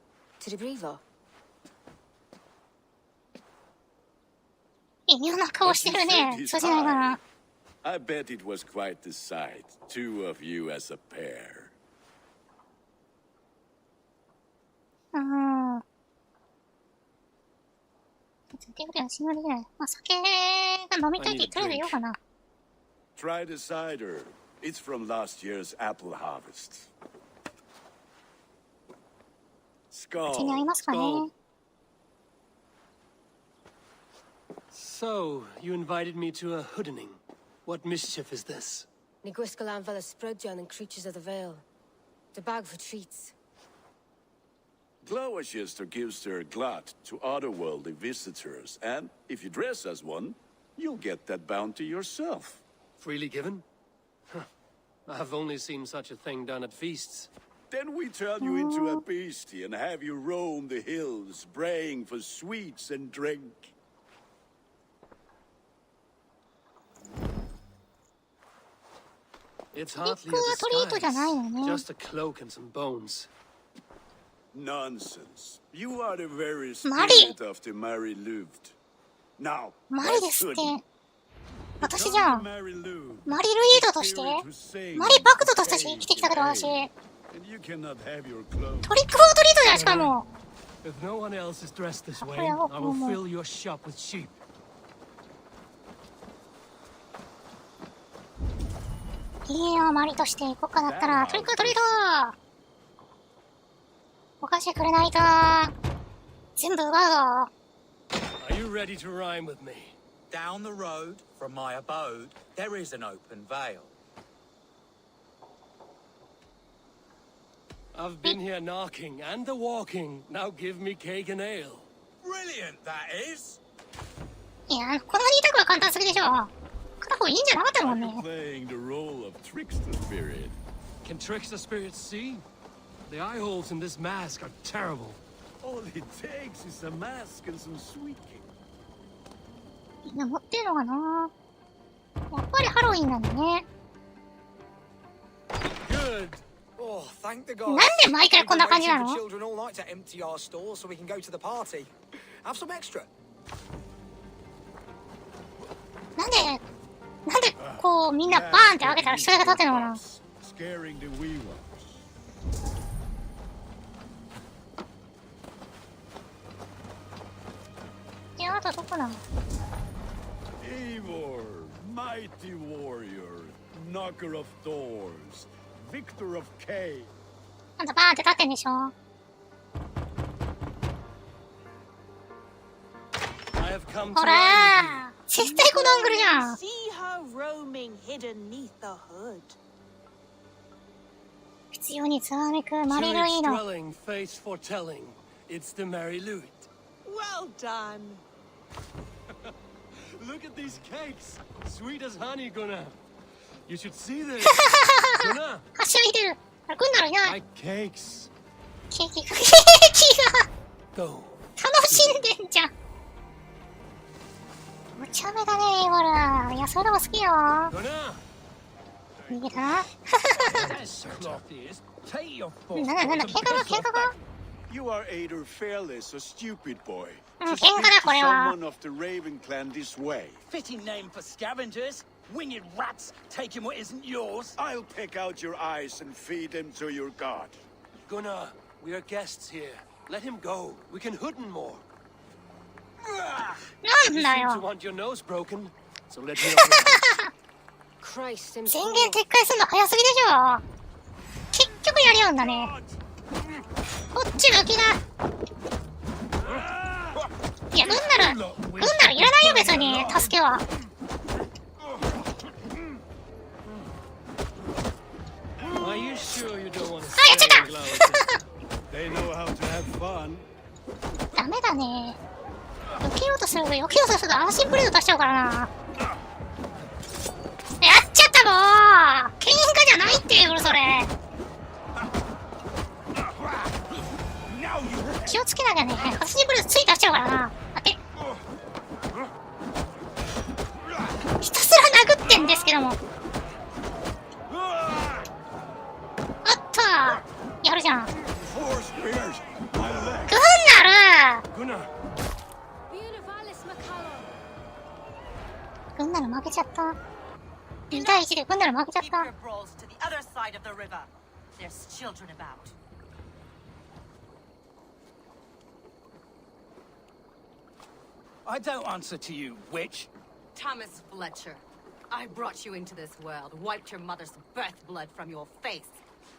To the Brevo. 微妙な顔してるね。そうじゃないかな。 I bet it was quite the sight, two of you as a pair. っていうことは信用できない。まあ、酒が飲みたいってとりあえず言おうかな。Try the cider. It's from last year's apple harvest. 口に合いますかね。 So, you invited me to a hoodening. What mischief is this? Niguiscalan Vela Sprudjan and creatures of the Vale. The bag for treats. Glowachester gives their glut to otherworldly visitors, and if you dress as one, you'll get that bounty yourself. Freely given? I've only seen such a thing done at feasts. Then we turn you into a beastie and have you roam the hills, braying for sweets and drink. It's hardly a disguise, just a cloak and some bones. Nonsense. You are the very spirit of the Mary Louved. Now, マリですって。私じゃん。マリルイードとして、マリバクトとして生きてきたけど私。トリックフォートリートじゃんしかも。If no one else is dressed this way, I will fill your shop with sheep. いいよ、マリとして行こうかだったら、トリックフォートリートお菓子くれないと全部奪うぞ。 Are you ready to rhyme with me? Down the road from my abode, there is an open vale. I've been here knocking and the walking. Now give me cake and ale. Brilliant, that is. いや、この2択は簡単すぎでしょ。片方いいんじゃなかったもんね。 Playing the role of trickster spirit. Can trickster spirits see? The eye holes in this mask are terrible. All it takes is a mask and some sweet cake. みんな持ってるのかな。やっぱりハロウィンなんだね。 Good. Oh, thank the gods. なんで毎回こんな感じなの？ Children all night to empty our stores so we can go to the party. Have some extra. なんでこうみんなバーンって開けたら人が立ってるのかな。 Scaring the wee ones. いや、あとどこなの？ Eivor, mighty warrior, knocker of doors, victor of Kay. あんたバーンって立ってんでしょ。 I have come ほ to らー、絶対このアングルじゃん。 See her roaming hidden neath the hood. 必要につわめくマリルイード。 dwelling, face foretelling. It's the Mary Louis. Well done. Look at these cakes, sweet as honey, Gunnar. You should see this. Gunnar. はしゃいでる。あれ、来んならいない。 Like cakes. ケーキが。 Go. 楽しんでんじゃん。お茶目だね、イーボル。いや、そういうのも好きよ。 Gunnar. 逃げたな。なんだ、喧嘩か You are either fearless or stupid, boy. 喧嘩だ、これは。 Someone of the Raven clan this way. Fitting name for scavengers. Winged rats taking what isn't yours. I'll pick out your eyes and feed them to your god. Gunnar, we are guests here. Let him go. We can hood him more. You seem to want your nose broken, so let me open. Christ 宣言撤回するの早すぎでしょ。結局やりようんだね。こっち向きだ。いや、軍ならいらないよ、別に、助けは。あ、やっちゃったダメだね。避けようとすると安心プレート出しちゃうからな。やっちゃったもう喧嘩じゃないってよ、それ。気をつけなきゃね。安心プレートつい出しちゃうからな。待って。ひたすら殴ってんですけども。やるじゃん。軍なる負けちゃった。2対1で軍なる負けちゃった。I don't answer to you, witch. Thomas Fletcher, I brought you into this world, wiped your mother's birth blood from your face.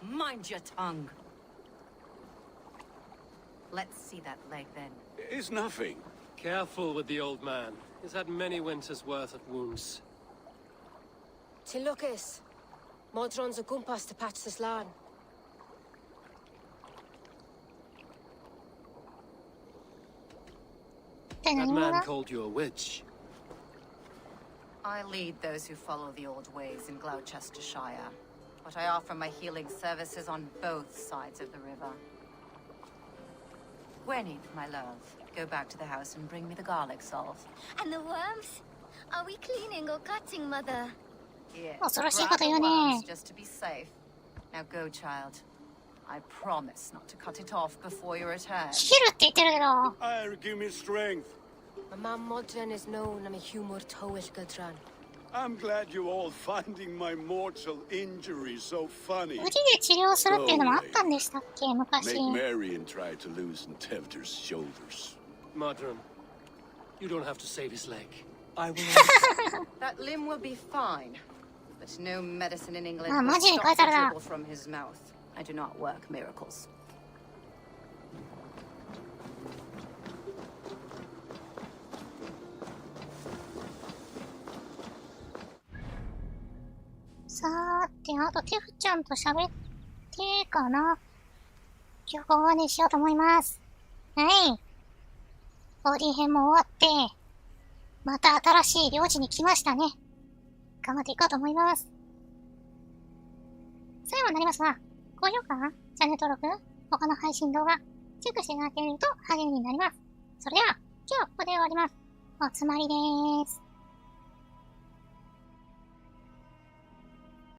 Mind your tongue. Let's see that leg then. It's nothing. Careful with the old man. He's had many winters' worth of wounds. To Lucas. Modron's a gumpas to patch this land. That man called you a witch. I lead those who follow the old ways in Gloucestershire, but I offer my healing services on both sides of the river. Gwyneth, my love, go back to the house and bring me the garlic salt. And the worms? Are we cleaning or cutting, Mother? Yes, 恐ろしいこと言うね。 just to be safe. Now go, child. I promise not to cut it off before your return. 切るって言ってるけど。I'll give me strength. My mom Modron is known I'm a humor towish Gudran. I'm glad you all finding my mortal injury so funny. 無事で治療するっていうのもあったんでしたっけ、昔。Make Marion try to loosen Tevder's shoulders. Modron, you don't have to save his leg. I will. That limb will be fine, but no medicine in England Ah, will maji ni stop the kaita da. dribble from his mouth. I do not work miracles. さーて、あとテフちゃんと喋ってかな。今日ここまでにしようと思います。はい。オーディ編も終わって、また新しい領地に来ましたね。頑張っていこうと思います。最後になりますが、高評価、チャンネル登録、他の配信動画、チェックしていただけると励みになります。それでは、今日はここで終わります。おつまりでーす。